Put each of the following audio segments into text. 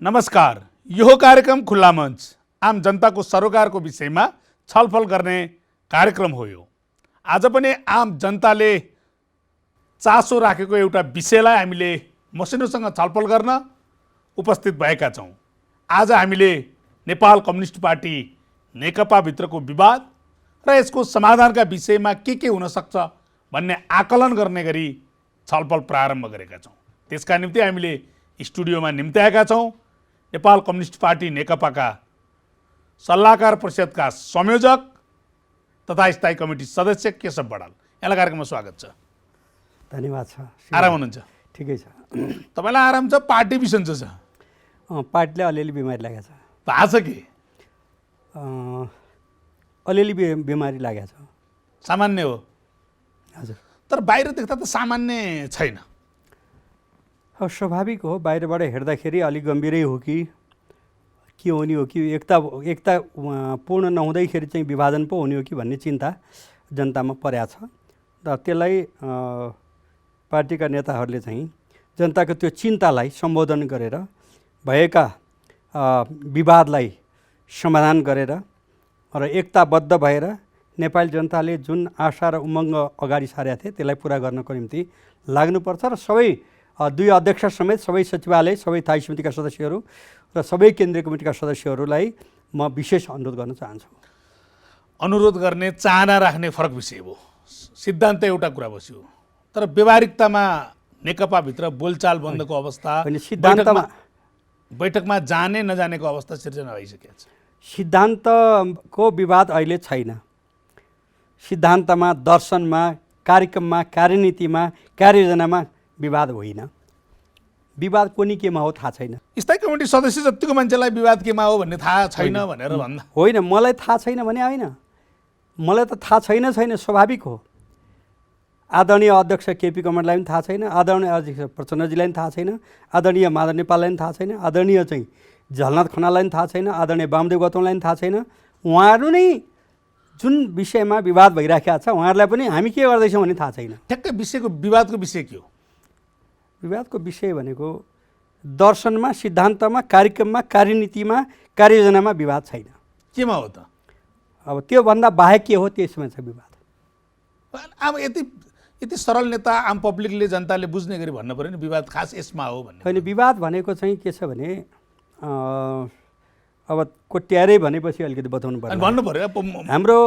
नमस्कार, यो कार्यक्रम खुल्ला मञ्च आम जनताको सरोकारको विषयमा छलफल गर्ने कार्यक्रम हो। यो आज पनि आम जनताले चासो राखेको एउटा विषयलाई हामीले मसिनोसँग छलफल गर्न उपस्थित भएका छौँ। आज हामीले नेपाल कम्युनिस्ट पार्टी नेकपा भित्रको विवाद र यसको समाधानका विषयमा के हुन सक्छ भन्ने आकलन गर्ने गरी छलफल प्रारम्भ गरेका छौँ। त्यसका निम्ति हामीले स्टुडियोमा निम्त्याएका छौँ नेपाल कम्युनिस्ट पार्टी नेकपाका सल्लाहकार परिषदका संयोजक तथा स्थायी कमिटी सदस्य केशव बडाल। यहाँलाई कार्यक्रममा स्वागत छ। धन्यवाद छ। आराम हुनुहुन्छ? ठिकै छ। तपाईँलाई आराम छ? पार्टी बिसन्चो छ? पार्टीले अलिअलि बिमारी लागेको छ। थाहा छ कि अलिअलि बिमारी लागेको छ। सामान्य हो? हजुर। तर बाहिर देख्दा त सामान्य छैन। स्वाभाविक हो, बाहिरबाट हेर्दाखेरि अलिक गम्भीरै हो कि के हुने हो कि एकता पूर्ण नहुँदैखेरि चाहिँ विभाजन पो हुने हो कि भन्ने चिन्ता जनतामा परेको छ। र त्यसलाई पार्टीका नेताहरूले चाहिँ जनताको त्यो चिन्तालाई सम्बोधन गरेर भएका विवादलाई समाधान गरेर र एकताबद्ध भएर नेपाली जनताले जुन आशा र उमङ्ग अगाडि सारेका थिए त्यसलाई पुरा गर्नको निम्ति लाग्नुपर्छ। र सबै दुई अध्यक्ष समेत सबै सचिवालय, सबै स्थायी समितिका सदस्यहरू र सबै केन्द्रीय कमिटीका सदस्यहरूलाई म विशेष अनुरोध गर्न चाहन्छु। अनुरोध गर्ने, चाहना राख्ने फरक विषय हो। सिद्धान्त एउटा कुरा बस्यो, तर व्यवहारिकतामा नेकपाभित्र बोलचाल बन्दको अवस्था, सिद्धान्तमा बैठकमा जाने नजानेको अवस्था सिर्जना भइसकेको छ। सिद्धान्तको विवाद अहिले छैन। सिद्धान्तमा, दर्शनमा, कार्यक्रममा, कार्यनीतिमा, कार्ययोजनामा विवाद होइन। विवाद कुनै केमा हो थाहा छैन। स्थायी कमिटी सदस्य जतिको मान्छेलाई विवाद केमा हो भन्ने थाहा छैन भनेर भन्दा होइन। मलाई थाहा छैन भने होइन, मलाई त थाहा छैन, स्वाभाविक हो। आदरणीय अध्यक्ष केपी कमरेडलाई पनि थाहा छैन, आदरणीय अध्यक्ष प्रचण्डजीलाई पनि थाहा छैन, आदरणीय माधव नेपाललाई पनि थाहा छैन, आदरणीय चाहिँ झलनाथ खनाललाई पनि थाहा छैन, आदरणीय वामदेव गौतमलाई पनि थाहा छैन। उहाँहरू नै जुन विषयमा विवाद भइराखेको छ उहाँहरूलाई पनि हामी के गर्दैछौँ भन्ने थाहा छैन। ठ्याक्कै विवादको विषय के हो? विवादको विषय भनेको दर्शनमा, सिद्धान्तमा, कार्यक्रममा, कार्यनीतिमा, कार्ययोजनामा विवाद छैन। केमा हो त? अब त्योभन्दा बाहेक के हो त्यसमा छ विवाद। अब यति सरल नेता आम पब्लिकले, जनताले बुझ्ने गरी भन्नु पऱ्यो नि विवाद खास यसमा हो भन्ने। होइन, विवाद भनेको चाहिँ के छ भने अब कोट्यारै भनेपछि अलिकति बताउनु पर्यो, भन्नु पऱ्यो। हाम्रो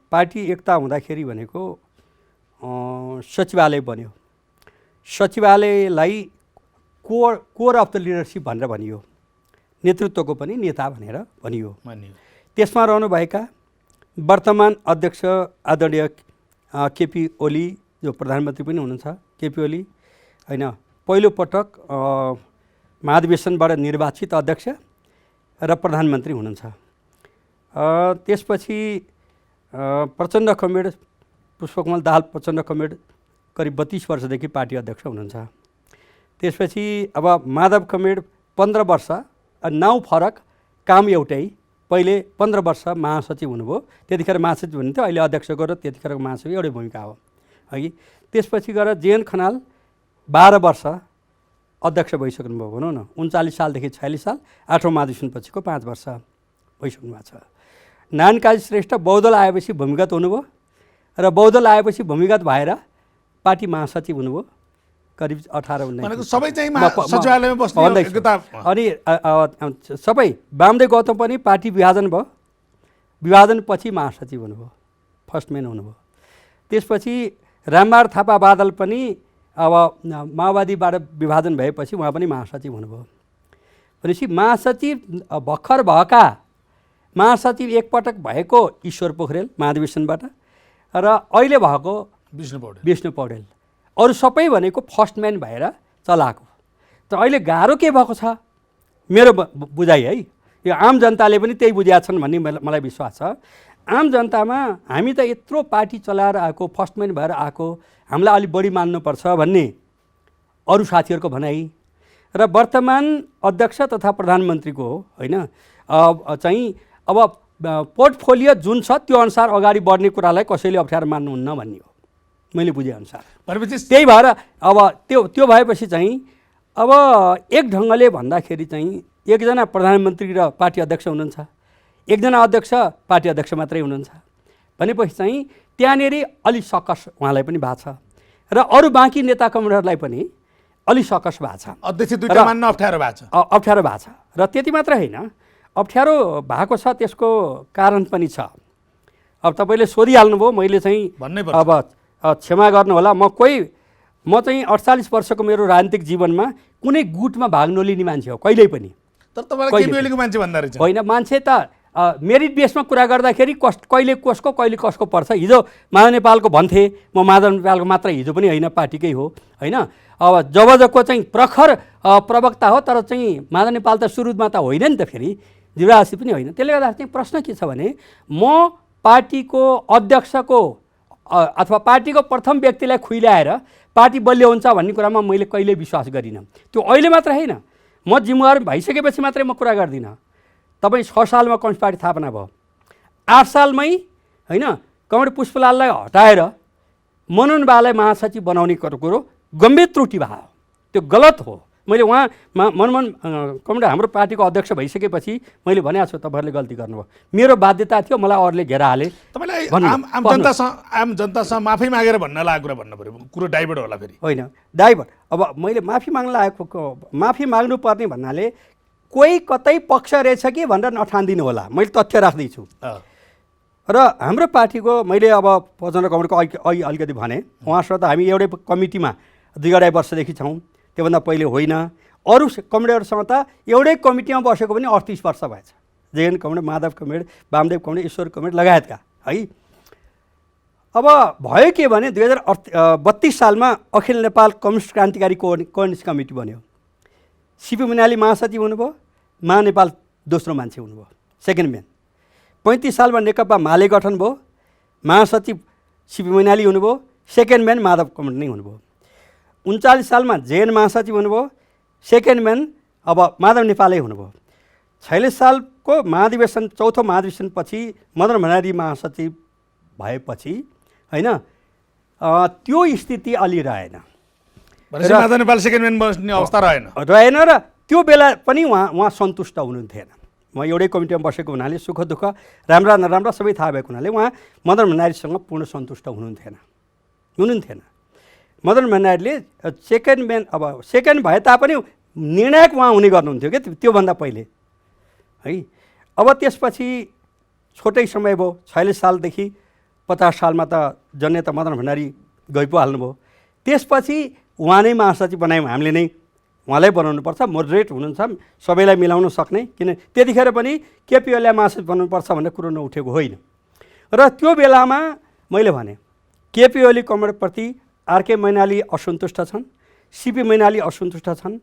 पार्टी एकता हुँदाखेरि भनेको सचिवालय बन्यो। सचिवालयलाई कोर अफ द लिडरसिप भनेर भनियो, नेतृत्वको पनि नेता भनेर भनियो। त्यसमा रहनुभएका वर्तमान अध्यक्ष आदरणीय केपी ओली, जो प्रधानमन्त्री पनि हुनुहुन्छ, केपी ओली होइन, पहिलोपटक महाधिवेशनबाट निर्वाचित अध्यक्ष र प्रधानमन्त्री हुनुहुन्छ। त्यसपछि प्रचण्ड कमरेड, पुष्पकमल दाहाल प्रचण्ड कमरेड करिब 32 वर्षदेखि पार्टी अध्यक्ष हुनुहुन्छ। त्यसपछि अब माधव कमरेड 15 वर्ष, नाउँ फरक, काम एउटै। पहिले 15 वर्ष महासचिव हुनुभयो, त्यतिखेर महासचिव हुनुहुन्थ्यो, अहिले अध्यक्षको र त्यतिखेरको महासचिव एउटै भूमिका हो अघि। त्यसपछि गएर जेएन खनाल 12 वर्ष अध्यक्ष भइसक्नुभयो भनौँ न, 39 सालदेखि 46 साल, 8औँ महाधिवेशनपछिको 5 वर्ष भइसक्नु भएको छ। नारायण काजी श्रेष्ठ बहुदल आएपछि भूमिगत हुनुभयो र बहुदल आएपछि भूमिगत भएर पार्टी महासचिव हुनुभयो करिब 18-19। सबै चाहिँ सचिवालयमा बस्ने। अनि सबै वामदेव गौतम पनि पार्टी विभाजन भयो, विभाजनपछि महासचिव हुनुभयो, फर्स्ट म्यान हुनुभयो। त्यसपछि रामबहादुर थापा बादल पनि अब माओवादीबाट विभाजन भएपछि उहाँ पनि महासचिव हुनुभयो। भनेपछि महासचिव भर्खर भएका महासचिव एकपटक भएको ईश्वर पोखरेल महाधिवेशनबाट र अहिले भएको विष्णु पौडेल, अरू सबै भनेको फर्स्ट म्यान भएर चलाएको। त अहिले गाह्रो के भएको छ मेरो बुझाइ है, यो आम जनताले पनि त्यही बुझेका छन् भन्ने मलाई विश्वास छ। आम जनतामा हामी त यत्रो पार्टी चलाएर आएको, फर्स्ट म्यान भएर आएको, हामीलाई अलिक बढी मान्नुपर्छ भन्ने अरू साथीहरूको भनाइ र वर्तमान अध्यक्ष तथा प्रधानमन्त्रीको हो होइन, चाहिँ अब पोर्टफोलियो जुन छ त्यो अनुसार अगाडि बढ्ने कुरालाई कसैले अप्ठ्यारो मान्नुहुन्न भन्ने हो मैले बुझेअनुसार। त्यही भएर अब त्यो भएपछि चाहिँ अब एक ढङ्गले भन्दाखेरि चाहिँ एकजना प्रधानमन्त्री र पार्टी अध्यक्ष हुनुहुन्छ, एकजना अध्यक्ष पार्टी अध्यक्ष मात्रै हुनुहुन्छ भनेपछि चाहिँ त्यहाँनिर अलि सकस उहाँलाई पनि भएको छ र अरू बाँकी नेता कमान्डरलाई पनि अलि सकस भएको छ। अध्यक्ष दुईटा मान्न अप्ठ्यारो भएको छ। अप्ठ्यारो भएको छ र त्यति मात्र होइन, अप्ठ्यारो भएको छ त्यसको कारण पनि छ। अब तपाईँले सोधिहाल्नुभयो, मैले चाहिँ अब क्षमा गर्नुहोला, म चाहिँ 48 वर्षको मेरो राजनीतिक जीवनमा कुनै गुटमा भाग नलिने मान्छे हो कहिल्यै पनि। तर तपाईँलाई केपी ओलीको मान्छे भन्दा रहेछ। होइन, मान्छे त मेरिट बेसमा कुरा गर्दाखेरि कहिले कसको पर्छ। हिजो माधव नेपालको भन्थे, म माधव नेपालको मात्र हिजो पनि होइन, पार्टीकै हो होइन। अब जबजको चाहिँ प्रखर प्रवक्ता हो, तर चाहिँ माधव नेपाल त सुरुमा त होइन नि त, फेरि जीवराज पनि होइन। त्यसले गर्दा चाहिँ प्रश्न के छ भने म पार्टीको अध्यक्षको अथवा पार्टीको प्रथम व्यक्तिलाई खुइल्याएर पार्टी बलियो हुन्छ भन्ने कुरामा मैले कहिल्यै विश्वास गरिनँ। त्यो अहिले मात्र होइन, म जिम्मेवार भइसकेपछि मात्रै म कुरा गर्दिनँ। तपाईँ 6 सालमा कम्युनिस्ट पार्टी स्थापना भयो, 8 सालमै होइन कमरेड पुष्पलाललाई हटाएर मनोहर बालाई महासचिव बनाउने कुरो गम्भीर त्रुटि भयो, त्यो गलत हो। मैले उहाँ मनमोहन कमरेड हाम्रो पार्टीको अध्यक्ष भइसकेपछि मैले भनेको छु तपाईँहरूले गल्ती गर्नुभयो, मेरो बाध्यता थियो, मलाई अरूले घेरा हाले। तपाईँलाई आम जनतासँग माफी मागेर भन्न लागेको कुरा भन्नु पऱ्यो, कुरो डाइभर्ट होला फेरि। होइन डाइभर्ट, अब मैले माफी माग्न लागेको माफी माग्नुपर्ने भन्नाले कोही कतै पक्ष रहेछ कि भनेर नठानिदिनु होला, मैले तथ्य राख्दैछु। र हाम्रो पार्टीको मैले अब पचन्द्र कमरेडको अलिकति भने, उहाँसँग त हामी एउटै कमिटीमा 2-2.5 वर्षदेखि छौँ, त्योभन्दा पहिले होइन। अरू कमरेडहरूसँग त एउटै कमिटीमा बसेको पनि 38 वर्ष भएछ। JN comrade, Madhav comrade, Bamdev comrade, Ishwar comrade लगायतका है। अब भयो के भने 2032 सालमा Akhil Nepal communist Krantikari coordination committee बन्यो। सिपी मैनाली महासचिव हुनुभयो, महानेपाल दोस्रो मान्छे हुनुभयो, सेकेन्ड म्यान। 35 सालमा नेकपा माले गठन भयो, महासचिव सिपी मैनाली हुनुभयो, सेकेन्ड म्यान माधव कमरेड नै हुनुभयो। 39 सालमा जेएन महासचिव हुनुभयो, सेकेन्ड म्यान अब माधव नेपालै हुनुभयो। 46 सालको महाधिवेशन, चौथो महाधिवेशनपछि मदन भण्डारी महासचिव भएपछि होइन त्यो स्थिति अलि रहेन, माधव नेपाल सेकेन्ड म्यान बस्ने अवस्था रहेन र त्यो बेला पनि उहाँ सन्तुष्ट हुनुहुन्थेन। म एउटै कमिटीमा बसेको हुनाले सुख दुःख राम्रा नराम्रा सबै थाहा भएको हुनाले उहाँ मदन भण्डारीसँग पूर्ण सन्तुष्ट हुनुहुन्थेन। मदन भण्डारीले सेकेन्ड म्यान, अब सेकेन्ड भए तापनि निर्णायक उहाँ हुने गर्नुहुन्थ्यो क्या त्योभन्दा पहिले है। अब त्यसपछि छोटै समय भयो, 46 सालदेखि 50 सालमा त जननेता मदन भण्डारी गइ पो हाल्नुभयो। त्यसपछि उहाँ नै महासचिव बनायौँ हामीले नै, उहाँलाई बनाउनुपर्छ, मोडरेट हुनुहुन्छ, सबैलाई मिलाउन सक्ने, किन त्यतिखेर पनि केपी ओलीलाई महासचिव बनाउनुपर्छ भन्ने कुरो नउठेको होइन। र त्यो बेलामा मैले भने केपी ओली कमरेडप्रति आरके मैनाली असन्तुष्ट छन्, सिपी मैनाली असन्तुष्ट छन्,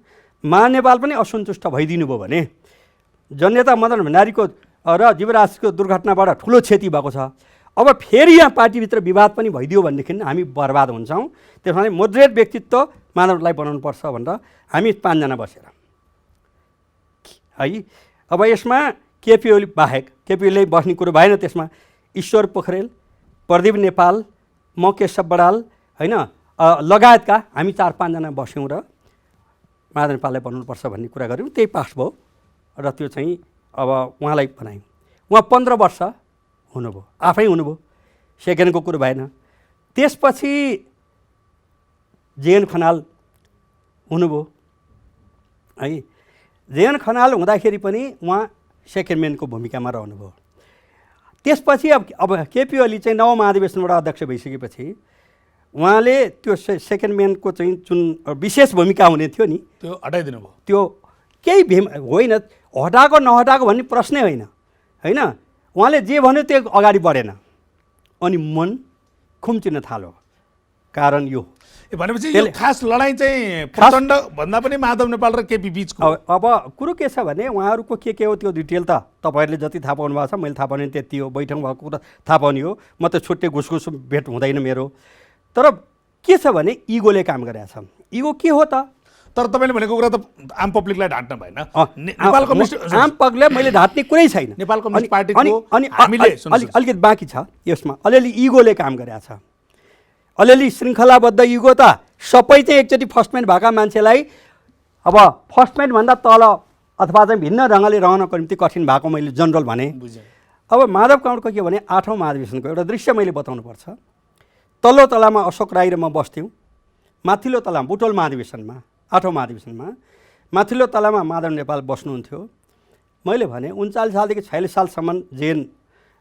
महानेपाल पनि असन्तुष्ट भइदिनु भयो भने जननेता मदन भण्डारीको र जीवराजको दुर्घटनाबाट ठुलो क्षति भएको छ। अब फेरि यहाँ पार्टीभित्र विवाद पनि भइदियो भनेदेखि हामी बर्बाद हुन्छौँ। त्यसो भने मोडरेट व्यक्तित्व मानवलाई बनाउनुपर्छ भनेर हामी 5 जना बसेर है। अब यसमा केपी ओली बाहेक, केपी ओली बस्ने कुरो भएन, त्यसमा ईश्वर पोखरेल, प्रदीप नेपाल, म केशव बडाल होइन लगायतका हामी 4-5 जना बस्यौँ र माधव नेपाललाई बनाउनुपर्छ भन्ने कुरा गऱ्यौँ। त्यही पास भयो र त्यो चाहिँ अब उहाँलाई बनायौँ। उहाँ 15 वर्ष हुनुभयो, आफै हुनुभयो, सेकेन्डको कुरो भएन। त्यसपछि जेएन खनाल हुनुभयो है। जेएन खनाल हुँदाखेरि पनि उहाँ सेकेन्ड म्यानको भूमिकामा रहनुभयो। त्यसपछि अब केपी ओली चाहिँ नव महाधिवेशनबाट अध्यक्ष भइसकेपछि उहाँले त्यो सेकेन्ड म्यानको चाहिँ जुन विशेष भूमिका हुने थियो नि त्यो हटाइदिनु भयो। त्यो केही होइन, हटाएको नहटाएको भन्ने प्रश्नै होइन। उहाँले जे भन्यो त्यो अगाडि बढेन, अनि मन खुम्चिन थाल्यो। कारण यो भनेपछि यो खास लडाइँ चाहिँ प्रचण्ड भन्दा पनि माधव नेपाल र केपी बिचको। अब कुरो के छ भने उहाँहरूको के हो त्यो डिटेल त तपाईँहरूले जति थाहा पाउनु भएको छ, मैले थाहा पाउने त्यति हो, बैठक भएको कुरा थाहा पाउने हो। म त छुट्टै घुसघुस भेट हुँदैन मेरो। तर के छ भने इगोले काम गरेको छ। इगो के हो त? तर तपाईँले भनेको कुरा त आम पब्लिकलाई ढाँट्न भएन। नेपाल कम्युनिस्ट आम पब्लिकलाई मैले ढाँट्ने कुरै छैन। नेपाल कम्युनिस्ट पार्टीको अनि अलिकति बाँकी छ यसमा, अलिअलि इगोले काम गरेको छ। अलिअलि श्रृङ्खलाबद्ध इगो त सबै चाहिँ एकचोटि फर्स्ट म्यान भएका मान्छेलाई अब फर्स्ट म्यानभन्दा तल अथवा चाहिँ भिन्न ढङ्गले रहनको निम्ति कठिन भएको मैले जनरल भने। बुझेँ। अब माधव काउडको के भने 8औं महाधिवेशनको एउटा दृश्य मैले बताउनुपर्छ। तल्लो तलामा अशोक राई र म बस्थ्यौँ, माथिल्लो तलामा बुटोल महाधिवेशनमा 8औं महाधिवेशनमा माथिल्लो तलामा माधव नेपाल बस्नुहुन्थ्यो। मैले भने 39 सालदेखि 46 सालसम्म जेन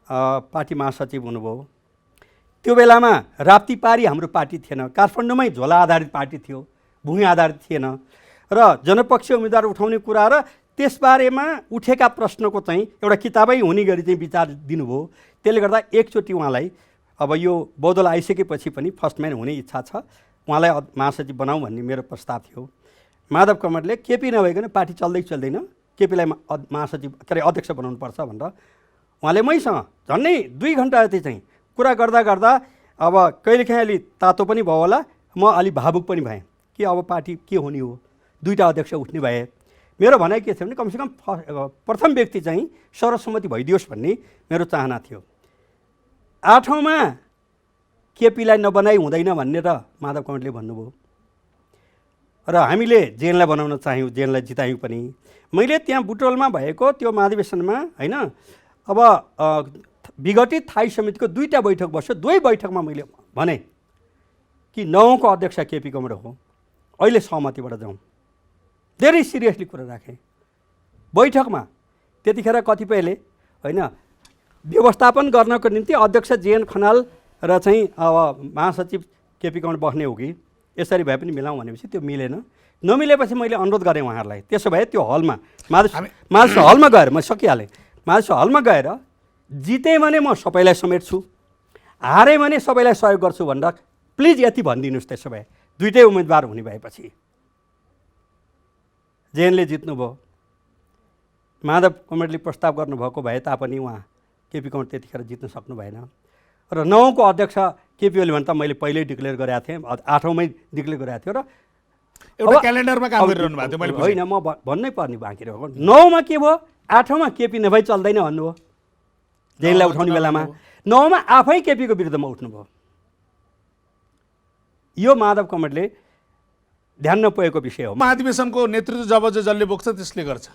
पार्टी महासचिव हुनुभयो। त्यो बेलामा राप्ती पारी हाम्रो पार्टी थिएन, काठमाडौँमै झोला आधारित पार्टी थियो, भूमि आधारित थिएन र जनपक्षीय उम्मेदवार उठाउने कुरा र त्यसबारेमा उठेका प्रश्नको चाहिँ एउटा किताबै हुने गरी चाहिँ विचार दिनुभयो। त्यसले गर्दा एकचोटि उहाँलाई अब यो बौद्धल आइसकेपछि पनि फर्स्ट म्यान हुने इच्छा छ, उहाँलाई महासचिव बनाऊँ भन्ने मेरो प्रस्ताव थियो। माधव कमरेडले केपी नभइकन पार्टी चल्दैन, केपीलाई महासचिव के अरे अध्यक्ष बनाउनुपर्छ भनेर उहाँले मैसँग झन्डै 2 घन्टा जति चाहिँ कुरा गर्दा गर्दा अब कहिलेकाहीँ अलि तातो पनि भयो होला, म अलि भावुक पनि भएँ कि अब पार्टी के हुने हो, 2टा अध्यक्ष उठ्ने भए। मेरो भनाइ के थियो भने कमसेकम प्रथम व्यक्ति चाहिँ सर्वसम्मति भइदियोस् भन्ने मेरो चाहना थियो। 8औँमा केपीलाई नबनाइ हुँदैन भनेर माधव कमरेडले भन्नुभयो र हामीले जेनलाई बनाउन चाह्यौँ, जेनलाई जितायौँ पनि। मैले त्यहाँ बुटोलमा भएको त्यो महाधिवेशनमा होइन अब विघटित थाई समितिको 2टा बैठक बस्यो। 2 बैठकमा मैले भने कि 9औंको अध्यक्ष केपी कमरेड हो, अहिले सहमतिबाट जाउँ। धेरै सिरियसली कुरा राखेँ बैठकमा। त्यतिखेर कतिपयले होइन व्यवस्थापन गर्नको निम्ति अध्यक्ष जेएन खनाल र चाहिँ अब महासचिव केपी कमरेड बस्ने हो कि यसरी भए पनि मिलाउँ भनेपछि त्यो मिलेन। नमिलेपछि मैले अनुरोध गरेँ उहाँहरूलाई। त्यसो भए त्यो हलमा माधव हलमा गएर म सकिहालेँ। माधव हलमा गएर जितेँ भने म सबैलाई समेट्छु, हारेँ भने सबैलाई सहयोग गर्छु भनेर प्लिज यति भनिदिनुहोस्। त्यसो भए 2टै उम्मेदवार हुने भएपछि जेएनले जित्नुभयो। माधव कमरेडले प्रस्ताव गर्नुभएको भए तापनि उहाँ केपी कमरेड त्यतिखेर जित्न सक्नु भएन र 9औंको अध्यक्ष केपी ओली भने त मैले पहिल्यै डिक्लेयर गरेको थिएँ, 8औँमै डिक्लेयर गरेको थियो र एउटा क्यालेन्डरमा काम गरिरहनु भएको थियो मैले होइन म भन्नै पर्ने बाँकी रह्यो। 9औँमा के भयो, 8औँमा केपी नभई चल्दैन भन्नुभयो जेनलाई उठाउने बेलामा, 9औँमा आफै केपीको विरुद्धमा उठ्नुभयो। यो माधव कमरेडले ध्यान नपुगेको विषय हो। महाधिवेशनको नेतृत्व जब जसले बोक्छ त्यसले गर्छ।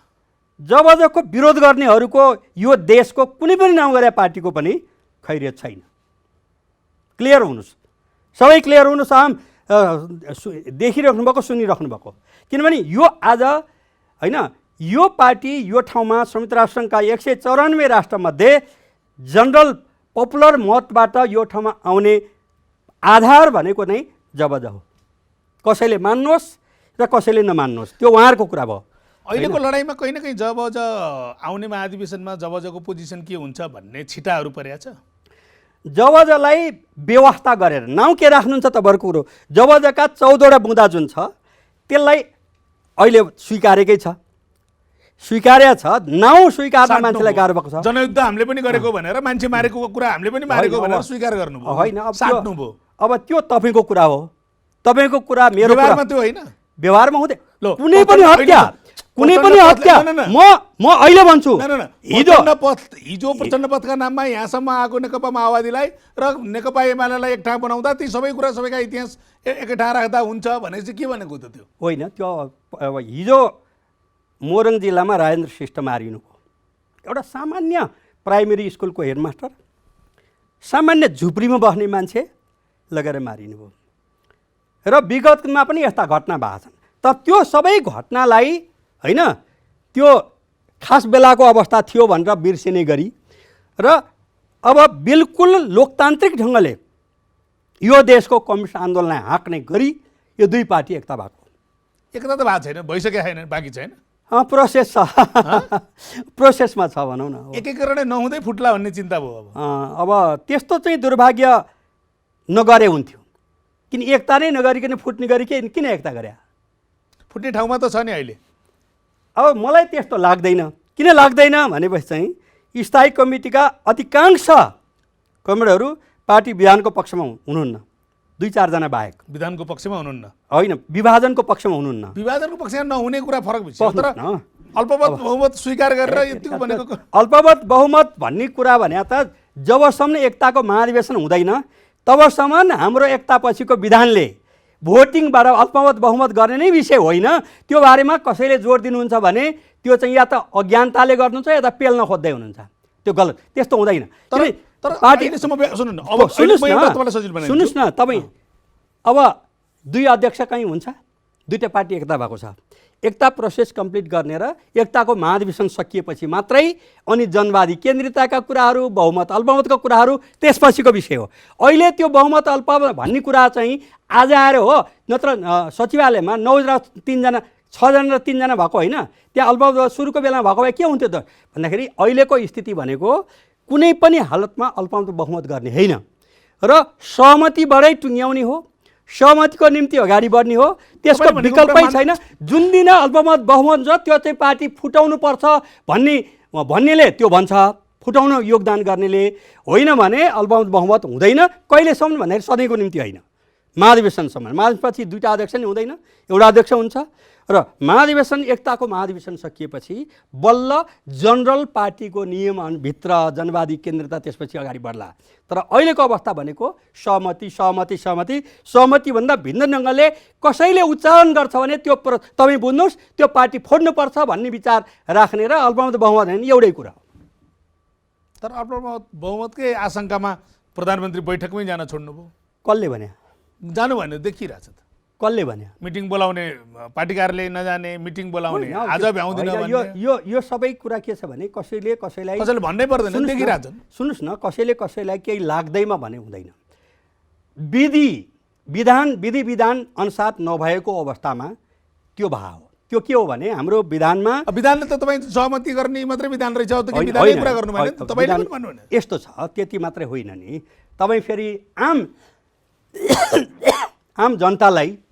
जबजको विरोध गर्नेहरूको यो देशको कुनै पनि नाउँ गरे पार्टीको पनि खैरियत छैन। क्लियर हुनुहोस्, सबै क्लियर हुनुहोस्। देखिराख्नु भएको, सुनिराख्नु भएको। किनभने यो आज होइन यो पार्टी यो ठाउँमा संयुक्त राष्ट्रसङ्घका 194 राष्ट्रमध्ये जनरल पपुलर मतबाट यो ठाउँमा आउने आधार भनेको नै जबज हो। कसैले मान्नुहोस् र कसैले नमान्नुहोस्, त्यो उहाँहरूको कुरा भयो। अहिलेको लडाइँमा कहीँ न कहीँ जबज आउने महाधिवेशनमा जबजको पोजिसन के हुन्छ भन्ने छिटाहरू परेको छ। जबजलाई व्यवस्था गरेर नाउँ के राख्नुहुन्छ तपाईँहरूको कुरो। जबजका 14वटा बुँदा जुन छ त्यसलाई अहिले स्वीकारेकै छ, स्वीकार्या छ। नाउँ स्वीकार्न मान्छेलाई गाह्रो भएको छ। जनयुद्ध हामीले पनि गरेको भनेर, मान्छे मारेको कुरा हामीले पनि मारेको भनेर स्वीकार गर्नुभयो, होइन साट्नुभयो। अब त्यो तपाईँको कुरा हो, तपाईँको कुरा मेरो व्यवहारमा त्यो होइन, व्यवहारमा हुँदै कुनै पनि हत्या म अहिले भन्छु। हिजो प्रचण्ड पथका नाममा यहाँसम्म आएको नेकपा माओवादीलाई र नेकपा एमालेलाई एक ठाउँ बनाउँदा ती सबै कुरा सबैका इतिहास एकै ठाउँ राख्दा हुन्छ भने चाहिँ के भनेको त त्यो होइन। त्यो अब हिजो मोरङ जिल्लामा राजेन्द्र श्रेष्ठ मारिनुभयो, एउटा सामान्य प्राइमेरी स्कुलको हेडमास्टर, सामान्य झुप्रीमा बस्ने मान्छे लगेर मारिनुभयो र विगतमा पनि यस्ता घटना भएको छन्। तर त्यो सबै घटनालाई होइन त्यो खास बेलाको अवस्था थियो भनेर बिर्सिने गरी र अब बिल्कुल लोकतान्त्रिक ढङ्गले यो देशको कम्युनिस्ट आन्दोलनलाई हाँक्ने गरी यो 2 पार्टी एकता भएको। एकता त भएको छैन, भइसकेको छैन, बाँकी छैन, प्रोसेस छ, प्रोसेसमा छ भनौँ न। एकीकरण नहुँदै फुट्ला भन्ने चिन्ता भयो। अब त्यस्तो चाहिँ दुर्भाग्य नगरे हुन्थ्यो, किन एकता नै नगरिकन फुट्ने गरी किन एकता गरे? फुट्ने ठाउँमा त छ नि अहिले। अब मलाई त्यस्तो लाग्दैन। किन लाग्दैन भनेपछि चाहिँ स्थायी कमिटीका अधिकांश कमरेडहरू पार्टी विधानको पक्षमा हुनुहुन्न, 2-4 जना बाहेक। विधानको पक्षमा हुनुहुन्न? होइन, विभाजनको पक्षमा हुनुहुन्न। विभाजनको पक्षमा नहुने कुरा फरक विषय हो, तर अल्पमत बहुमत स्वीकार गरेर यतिको भनेको अल्पमत बहुमत भन्ने कुरा भने त जबसम्म एकताको महाधिवेशन हुँदैन तबसम्म हाम्रो एकतापछिको विधानले भोटिङबाट अल्पमत बहुमत गर्ने नै विषय होइन। त्यो बारेमा कसैले जोड दिनुहुन्छ भने त्यो चाहिँ या त अज्ञानताले गर्नुहुन्छ या त पेल्न खोज्दै हुनुहुन्छ, त्यो गलत, त्यस्तो हुँदैन। सुन्नुहोस् न तपाईँ, अब 2 अध्यक्ष कहीँ हुन्छ, 2टा पार्टी एकता भएको छ, एकता प्रोसेस कम्प्लिट गर्ने र एकताको महाधिवेशन सकिएपछि मात्रै अनि जनवादी केन्द्रितताका कुराहरू, बहुमत अल्पमतको कुराहरू त्यसपछिको विषय हो। अहिले त्यो बहुमत अल्पमत भन्ने कुरा चाहिँ आज आएर हो, नत्र सचिवालयमा 9 र 3 जना 6 जना र 3 जना भएको होइन, त्यहाँ अल्पमत सुरुको बेलामा भएको भए के हुन्थ्यो त भन्दाखेरि अहिलेको स्थिति भनेको कुनै पनि हालतमा अल्पमत बहुमत गर्ने होइन र सहमतिबाटै टुङ्ग्याउने हो, सहमतिको निम्ति अगाडि बढ्ने हो, त्यसको विकल्पै छैन। जुन दिन अल्पमत बहुमत छ त्यो चाहिँ पार्टी फुटाउनु पर्छ भन्नेले त्यो भन्छ, फुटाउन योगदान गर्नेले, होइन भने अल्पमत बहुमत हुँदैन कहिलेसम्म भन्दाखेरि सधैँको निम्ति होइन, महाधिवेशनसम्म। महाधिवेशनपछि 2टा अध्यक्ष नि हुँदैन, एउटा अध्यक्ष हुन्छ र महाधिवेशन एकताको महाधिवेशन सकिएपछि बल्ल जनरल पार्टीको नियमभित्र जनवादी केन्द्रता त्यसपछि अगाडि बढ्ला। तर अहिलेको अवस्था भनेको सहमति सहमति सहमति सहमतिभन्दा भिन्न ढङ्गले कसैले उच्चारण गर्छ भने त्यो तपाईँ बुझ्नुहोस् त्यो पार्टी फोड्नुपर्छ भन्ने विचार राख्ने र अल्पमत बहुमत होइन एउटै कुरा हो। तर अल्पमत बहुमतकै आशंकामा प्रधानमन्त्री बैठकमै जान छोड्नुभयो। कसले भने? जानु भएन, देखिरहेछ त। कसले भने? मिटिङ बोलाउने, पार्टी कार्यालय नजाने, मिटिङ बोलाउने, आज भ्याउँदैन भन्ने। यो सबै कुरा के छ भने कसैले भन्नै पर्दैन, देखिरहेछन्। सुन्नुहोस् न, कसैलाई केही लाग्दैमा भने हुँदैन। विधि विधान अनुसार नभएको अवस्थामा त्यो भाव हो। त्यो के हो भने हाम्रो विधानमा, विधानले त तपाईँ सहमति गर्ने मात्रै विधान रहेछ, त के विधानले कुरा गर्नु भएन? तपाईले पनि भन्नु भएन। यस्तो छ, त्यति मात्रै होइन नि, तपाईँ फेरि आम जनतालाई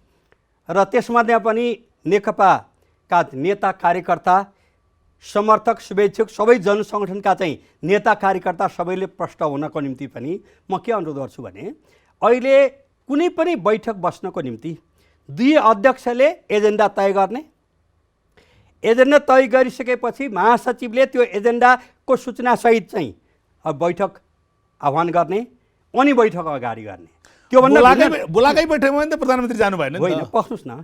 र त्यसमध्ये पनि नेकपाका नेता कार्यकर्ता समर्थक शुभेच्छुक सबै जनसङ्गठनका चाहिँ नेता कार्यकर्ता सबैले प्रष्ट हुनको निम्ति पनि म के अनुरोध गर्छु भने अहिले कुनै पनि बैठक बस्नको निम्ति 2 अध्यक्षले एजेन्डा तय गर्ने, एजेन्डा तय गरिसकेपछि महासचिवले त्यो एजेन्डाको सूचनासहित चाहिँ बैठक आह्वान गर्ने अनि बैठक अगाडि गर्ने। बोलाकै बैठकमा त प्रधानमन्त्री जानु भएन। होइन, पस्नुहोस् न,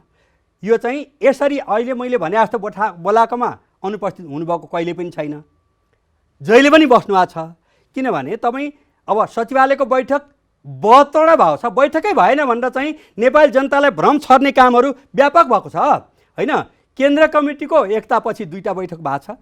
यो चाहिँ यसरी अहिले मैले भने जस्तो बोलाएकोमा अनुपस्थित हुनुभएको कहिले पनि छैन, जहिले पनि बस्नु भएको छ। किनभने तपाईँ अब सचिवालयको बैठक 72वटा भएको छ, बैठकै भएन भनेर चाहिँ नेपाली जनतालाई भ्रम छर्ने कामहरू व्यापक भएको छ होइन। केन्द्र कमिटीको एकतापछि 2टा बैठक भएको छ,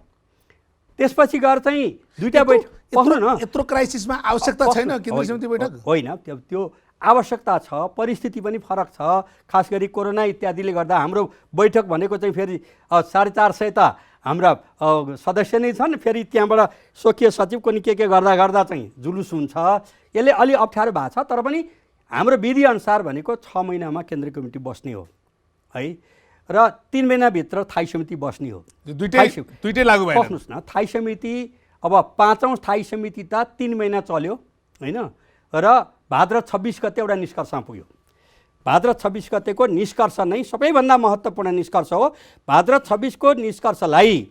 त्यसपछि गएर चाहिँ 2टा बैठक। पस्नु न, यत्रो क्राइसिसमा आवश्यकता छैन केन्द्रीय समिति बैठक? होइन, त्यो आवश्यकता छ, परिस्थिति पनि फरक छ, खास गरी कोरोना इत्यादिले गर्दा हाम्रो बैठक भनेको चाहिँ फेरि 450 त हाम्रा सदस्य नै छन्, फेरि त्यहाँबाट स्वकीय सचिवको नि के गर्दा चाहिँ जुलुस हुन्छ, यसले अलि अप्ठ्यारो भएको छ। तर पनि हाम्रो विधि अनुसार भनेको 6 महिनामा केन्द्रीय कमिटी बस्ने हो है र 3 महिनाभित्र स्थायी समिति बस्ने हो। दुईटै लागू भएन। बस्नुहोस् न, स्थायी समिति अब 5औँ स्थायी समिति त 3 महिना चल्यो होइन र भाद्र 26 गते एउटा निष्कर्षमा पुग्यो। भाद्र 26 गतेको निष्कर्ष नै सबैभन्दा महत्त्वपूर्ण निष्कर्ष हो। भाद्र 26 को निष्कर्षलाई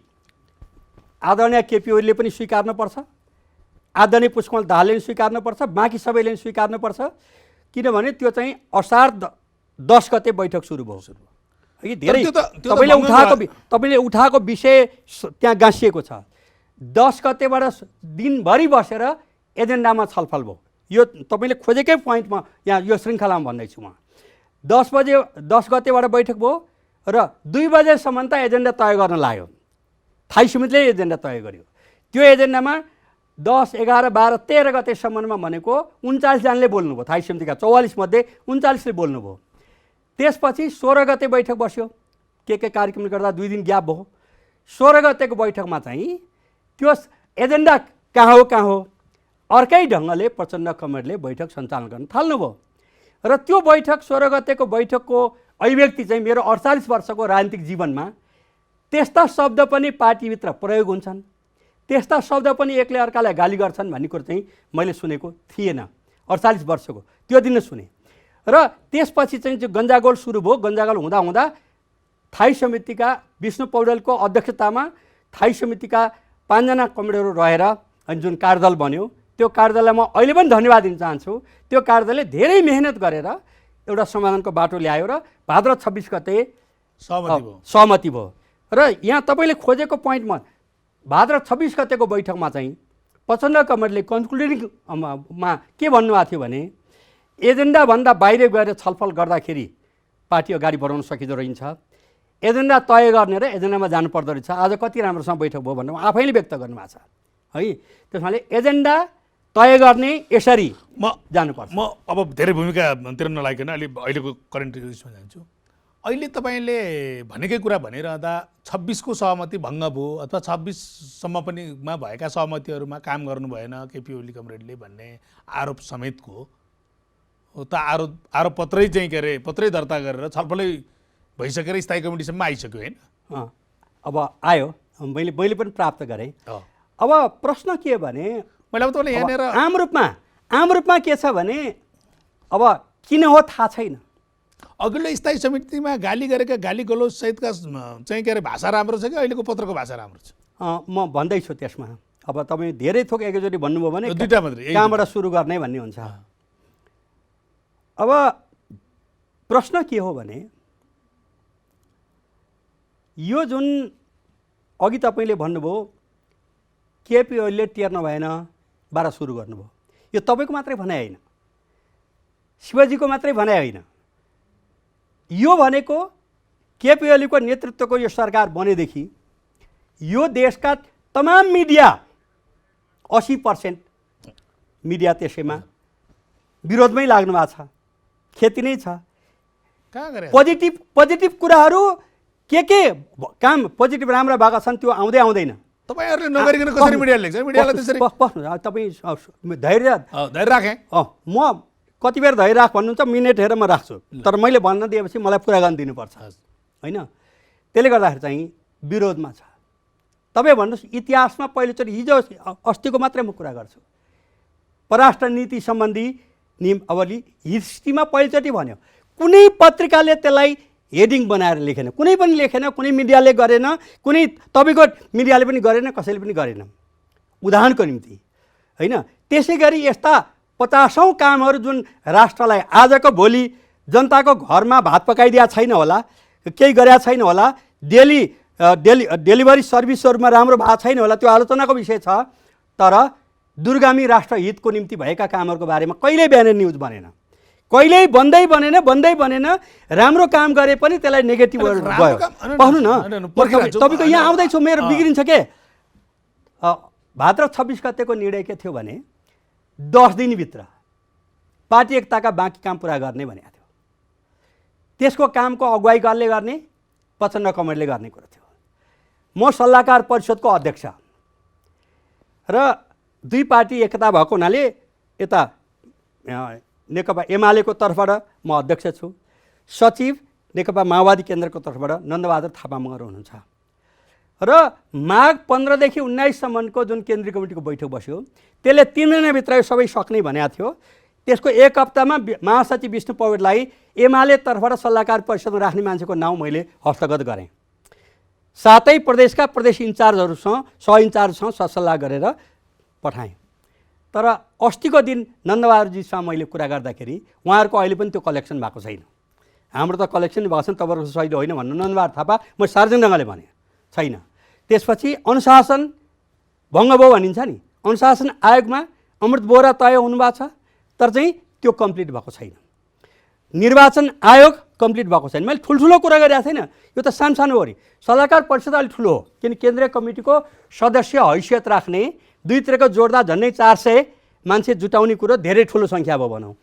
आदरणीय केपी ओलीले पनि स्वीकार्नुपर्छ, आदरणीय पुष्पकमल दाहालले पनि स्वीकार्नुपर्छ, बाँकी सबैले पनि स्वीकार्नुपर्छ। किनभने त्यो चाहिँ असार 10 गते बैठक सुरु भयो। धेरै तपाईँले उठाएको विषय त्यहाँ गाँसिएको छ। 10 गतेबाट दिनभरि बसेर एजेन्डामा छलफल भयो। यो तपाईँले खोजेकै पोइन्टमा यहाँ यो श्रृङ्खलामा भन्दैछु म। 10 गतेबाट बैठक भयो र 2 बजेसम्म त एजेन्डा तय गर्न लाग्यो, स्थायी समितिले एजेन्डा तय गर्यो। त्यो एजेन्डामा 10, 11, 12, 13 गतेसम्ममा भनेको 39 जनाले बोल्नुभयो, स्थायी समितिका 44 मध्ये 39ले बोल्नुभयो। त्यसपछि 16 गते बैठक बस्यो, के कार्यक्रमले गर्दा 2 दिन ग्याप भयो। 16 गतेको बैठकमा चाहिँ त्यो एजेन्डा कहाँ हो अर्कै ढङ्गले प्रचण्ड कमरेडले बैठक सञ्चालन गर्न थाल्नुभयो र त्यो बैठक 16 गतेको बैठकको अभिव्यक्ति चाहिँ मेरो 48 वर्षको राजनीतिक जीवनमा त्यस्ता शब्द पनि पार्टीभित्र प्रयोग हुन्छन्, त्यस्ता शब्द पनि एकले अर्कालाई गाली गर्छन् भन्ने कुरो चाहिँ मैले सुनेको थिएन 48 वर्षको त्यो दिन सुने। र त्यसपछि चाहिँ जो गन्जागोल सुरु भयो, गन्जागोल हुँदा स्थायी समितिका विष्णु पौडेलको अध्यक्षतामा स्थायी समितिका 5 जना कमरेडहरू रहेर अनि जुन कार्यदल बन्यो, त्यो कार्यदललाई म अहिले पनि धन्यवाद दिन चाहन्छु। त्यो कार्यदलले धेरै मेहनत गरेर एउटा समाधानको बाटो ल्यायो र भाद्र 26 गते सहमति भयो र यहाँ तपाईँले खोजेको पोइन्टमा भाद्र 26 गतेको बैठकमा चाहिँ प्रचण्ड कमरेडले कन्क्लुडिङमा के भन्नुभएको थियो भने एजेन्डाभन्दा बाहिर गएर छलफल गर्दाखेरि पार्टी अगाडि बढाउन सकिँदो रहन्छ, एजेन्डा तय गर्ने र एजेन्डामा जानुपर्दो रहेछ। आज कति राम्रोसँग बैठक भयो भनेर आफैले व्यक्त गर्नुभएको छ है। त्यसमाले एजेन्डा तय गर्ने यसरी जानुपर्छ। म अब धेरै भूमिकातिर नलागिकन अहिलेको करेन्ट उसमा जान्छु। अहिले तपाईँले भनेकै कुरा भनिरहँदा 26को सहमति भङ्ग भयो अथवा 26सम्म पनि भएका सहमतिहरूमा काम गर्नु भएन केपी ओली कमरेडले भन्ने आरोप समेतको त आरोप पत्रै चाहिँ के अरे पत्रै दर्ता गरेर छलफलै भइसकेर स्थायी कमिटीसम्म आइसक्यो होइन? अब आयो, मैले पनि प्राप्त गरेँ। अब प्रश्न के भने मैले अब तपाईँले यहाँनिर आम रूपमा के छ भने अब किन हो थाहा छैन। अघिल्लो स्थायी समितिमा गाली गरेका गाली गलोज सहितका चाहिँ के अरे भाषा राम्रो छ कि अहिलेको पत्रको भाषा राम्रो छ? म भन्दैछु त्यसमा। अब तपाईँ धेरै थोक एकैचोटि भन्नुभयो भने दुईवटा मात्रै कहाँबाट सुरु गर्ने भन्ने हुन्छ। अब प्रश्न के हो भने यो जुन अघि तपाईँले भन्नुभयो केपी ओलीले टेर्नु भएन बाह्र सुरु गर्नुभयो, यो तपाईँको मात्रै भनाइ होइन, शिवजीको मात्रै भनाइ होइन। यो भनेको केपी ओलीको नेतृत्वको यो सरकार बनेदेखि यो देशका तमाम मिडिया 80% मिडिया त्यसैमा विरोधमै लाग्नु भएको छ, खेती नै छ। कहाँ गरे पोजिटिभ कुराहरू के काम पोजिटिभ राम्रा भएका छन् त्यो आउँदैन। तपाईँहरूले नगरिकन कसरी मिडियाले लेख्छ? मिडियालाई त्यसरी तपाईँ धैर्य राखेँ। म कति बेर धैर्य राख भन्नुहुन्छ, मिनेट हेरेर म राख्छु, तर मैले भन्न दिएपछि मलाई पुरा गर्न दिनुपर्छ होइन। त्यसले गर्दाखेरि चाहिँ विरोधमा छ। तपाईँ भन्नुहोस् इतिहासमा पहिलोचोटि हिजो अस्तिको मात्रै म कुरा गर्छु, परराष्ट्र नीति सम्बन्धी नियमावली हिस्ट्रीमा पहिलोचोटि भन्यो। कुनै पत्रिकाले त्यसलाई हेडिङ बनाएर लेखेन, कुनै पनि लेखेन, कुनै मिडियाले गरेन, कुनै तपाईँको मिडियाले पनि गरेन, कसैले पनि गरेन उदाहरणको निम्ति होइन। त्यसै गरी यस्ता 50औं कामहरू जुन राष्ट्रलाई आजको भोलि जनताको घरमा भात पकाइदिया छैन होला, केही गरेका छैन होला, डेलिभरी सर्भिसहरूमा राम्रो भएको छैन होला, त्यो आलोचनाको विषय छ। तर दूरगामी राष्ट्रहितको निम्ति भएका कामहरूको बारेमा कहिल्यै बिहान न्युज बनेन, कहिल्यै बन्दै बनेन। राम्रो काम गरे पनि त्यसलाई नेगेटिभ गयो। पढ्नु न, तपाईँको यहाँ आउँदैछु, मेरो बिग्रिन्छ के। भाद्र 26 गतेको निर्णय के थियो भने 10 दिनभित्र पार्टी एकताका बाँकी काम पुरा गर्ने भनेको थियो। त्यसको कामको अगुवाई कसले गर्ने? प्रचण्ड कमरेडले गर्ने कुरा थियो। म सल्लाहकार परिषदको अध्यक्ष र दुई पार्टी एकता भएको हुनाले यता नेकपा एमालेको तर्फबाट म अध्यक्ष छु, सचिव नेकपा माओवादी केन्द्रको तर्फबाट नन्दबहादुर थापा मगर हुनुहुन्छ। र माघ 15 देखि 19सम्मको जुन केन्द्रीय कमिटीको बैठक बस्यो त्यसले 3 महिनाभित्र सबै सक्ने भनेको थियो। त्यसको एक हप्तामा महासचिव विष्णु पौडेललाई एमाले तर्फबाट सल्लाहकार परिषदमा राख्ने मान्छेको नाउँ मैले हस्तगत गरेँ। सातै प्रदेशका प्रदेश इन्चार्जहरूसँग सह इन्चार्जसँग सल्लाह गरेर पठाएँ। तर अस्तिको दिन नन्दबहादुरजीसँग मैले कुरा गर्दाखेरि उहाँहरूको अहिले पनि त्यो कलेक्सन भएको छैन। हाम्रो त कलेक्सन भएको छ, तपाईँहरूको सही होइन भन्नु नन्दबहादुर थापा म सार्वजनिक ढङ्गले भने छैन। त्यसपछि अनुशासन भङ्ग भयो भनिन्छ नि, अनुशासन आयोगमा अमृत बोहरा तय हुनुभएको छ, तर चाहिँ त्यो कम्प्लिट भएको छैन। निर्वाचन आयोग कम्प्लिट भएको छैन। मैले ठुल्ठुलो कुरा गरिरहेको छैन, यो त सानो हो। सल्लाहकार परिषद अलिक ठुलो हो, किन केन्द्रीय कमिटीको सदस्य हैसियत राख्ने दुईतिरको जोड्दा झन्डै 400 मान्छे जुटाउने कुरो धेरै ठुलो सङ्ख्या भयो भनौँ।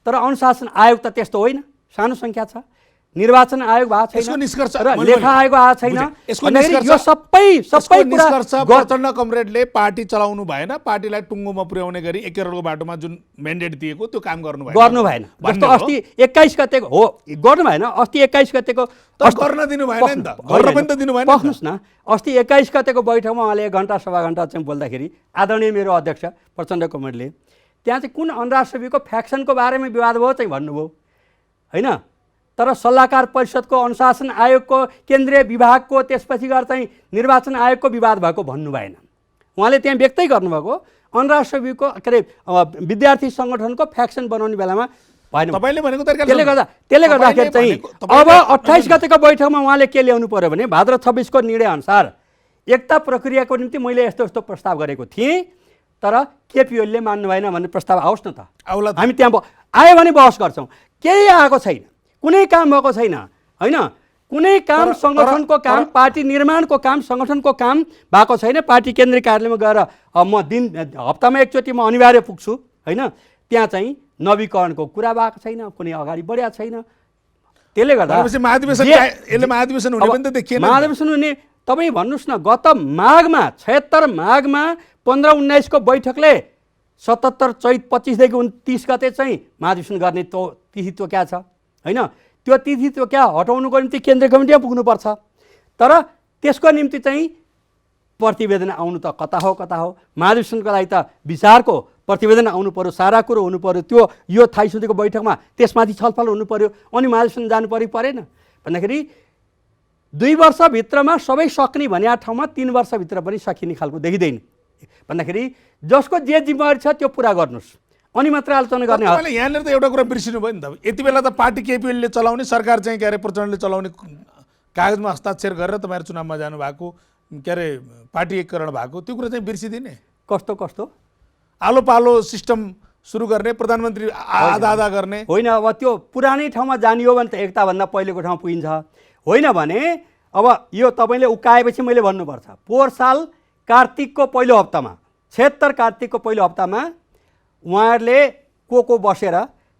तर अनुशासन आयोग त त्यस्तो होइन, सानो सङ्ख्या छ। निर्वाचन आयोग भएको छैन र लेखा आयोग आएको छैन। यो सबै निष्कर्ष प्रचण्ड कमरेडले पार्टी चलाउनु भएन, पार्टीलाई टुङ्गोमा पुर्याउने गरी 1 करोडको बाटोमा जुन म्यान्डेट दिएको त्यो काम गर्नु भएन। जस्तो अस्ति 21 गतेको हो गर्नु भएन, अस्ति 21 गतेको गर्न दिनु भएन नि त, गर्न पनि त दिनु भएन। बस्नुहोस् न, अस्ति 21 गतेको बैठकमा उहाँले 1 घण्टा सवा घण्टा चाहिँ बोल्दाखेरि आदरणीय मेरो अध्यक्ष प्रचण्ड कमरेडले त्यहाँ चाहिँ कुन अन्तर्राष्ट्रियको फ्याक्सनको बारेमा विवाद भयो चाहिँ भन्नुभयो होइन। तर सल्लाहकार परिषदको अनुशासन आयोगको केन्द्रीय विभागको त्यसपछि गएर चाहिँ निर्वाचन आयोगको विवाद भएको भन्नु भएन। उहाँले त्यहाँ व्यक्तै गर्नुभएको अन्तर्राष्ट्रियको के अरे विद्यार्थी सङ्गठनको फ्याक्सन बनाउने बेलामा भएन। तपाईँले भनेको तरिकाले त्यसले गर्दाखेरि चाहिँ अब 28 गतेको बैठकमा उहाँले के ल्याउनु पर्यो भने भाद्र 26 को निर्णय अनुसार एकता प्रक्रियाको निम्ति मैले यस्तो यस्तो प्रस्ताव गरेको थिएँ, तर केपी ओलीले मान्नु भएन भन्ने प्रस्ताव आओस् न त, आउला हामी त्यहाँ आयो भने बहस गर्छौँ। केही आएको छैन, कुनै काम भएको छैन, होइन कुनै काम सङ्गठनको काम, पार्टी निर्माणको काम, सङ्गठनको काम भएको छैन। पार्टी केन्द्रीय कार्यालयमा गएर म हप्तामा एकचोटि म अनिवार्य पुग्छु, होइन त्यहाँ चाहिँ नवीकरणको कुरा भएको छैन, कुनै अगाडि बढेको छैन। त्यसले गर्दा महाधिवेशन हुने तपाईँ भन्नुहोस् न, गत माघमा 76 माघमा 15-19 को बैठकले 77 चैत 25 देखि 29 गते चाहिँ महाधिवेशन गर्ने तिथि तोक्या छ, होइन त्यो तिथि तोक्या हटाउनुको निम्ति केन्द्रीय कमिटीमा पुग्नुपर्छ। तर त्यसको निम्ति चाहिँ प्रतिवेदन आउनु त कता हो, महाधिवेशनको लागि त विचारको प्रतिवेदन आउनु पर्यो, सारा कुरो हुनु पर्यो, त्यो यो 28 गतेको बैठकमा त्यसमाथि छलफल हुनु पर्यो, अनि महाधिवेशन जानु परेन भन्दाखेरि 2 वर्षभित्रमा सबै सक्ने भन्ने ठाउँमा 3 वर्षभित्र पनि सकिने खालको देखिँदैन भन्दाखेरि जसको जे जिम्मेवारी छ त्यो पुरा गर्नुहोस् अनि मात्र आलोचना गर्ने। यहाँनिर त एउटा कुरा बिर्सिनु भयो नि त, यति बेला त पार्टी केपी ओलीले चलाउने, सरकार चाहिँ के अरे प्रचण्डले चलाउने कागजमा हस्ताक्षर गरेर तपाईँहरू चुनावमा जानुभएको, के अरे पार्टी एकीकरण भएको, त्यो कुरा चाहिँ बिर्सिदिने। कस्तो आलो पालो सिस्टम सुरु गर्ने, प्रधानमन्त्री आधा गर्ने होइन। अब त्यो पुरानै ठाउँमा जाने हो भने त एकताभन्दा पहिलेको ठाउँ पुगिन्छ, होइन भने अब यो तपाईँले उकाएपछि मैले भन्नुपर्छ। पोहोर साल कार्तिकको पहिलो हप्तामा 76 कार्तिकको पहिलो हप्तामा उहाँहरूले को बसेर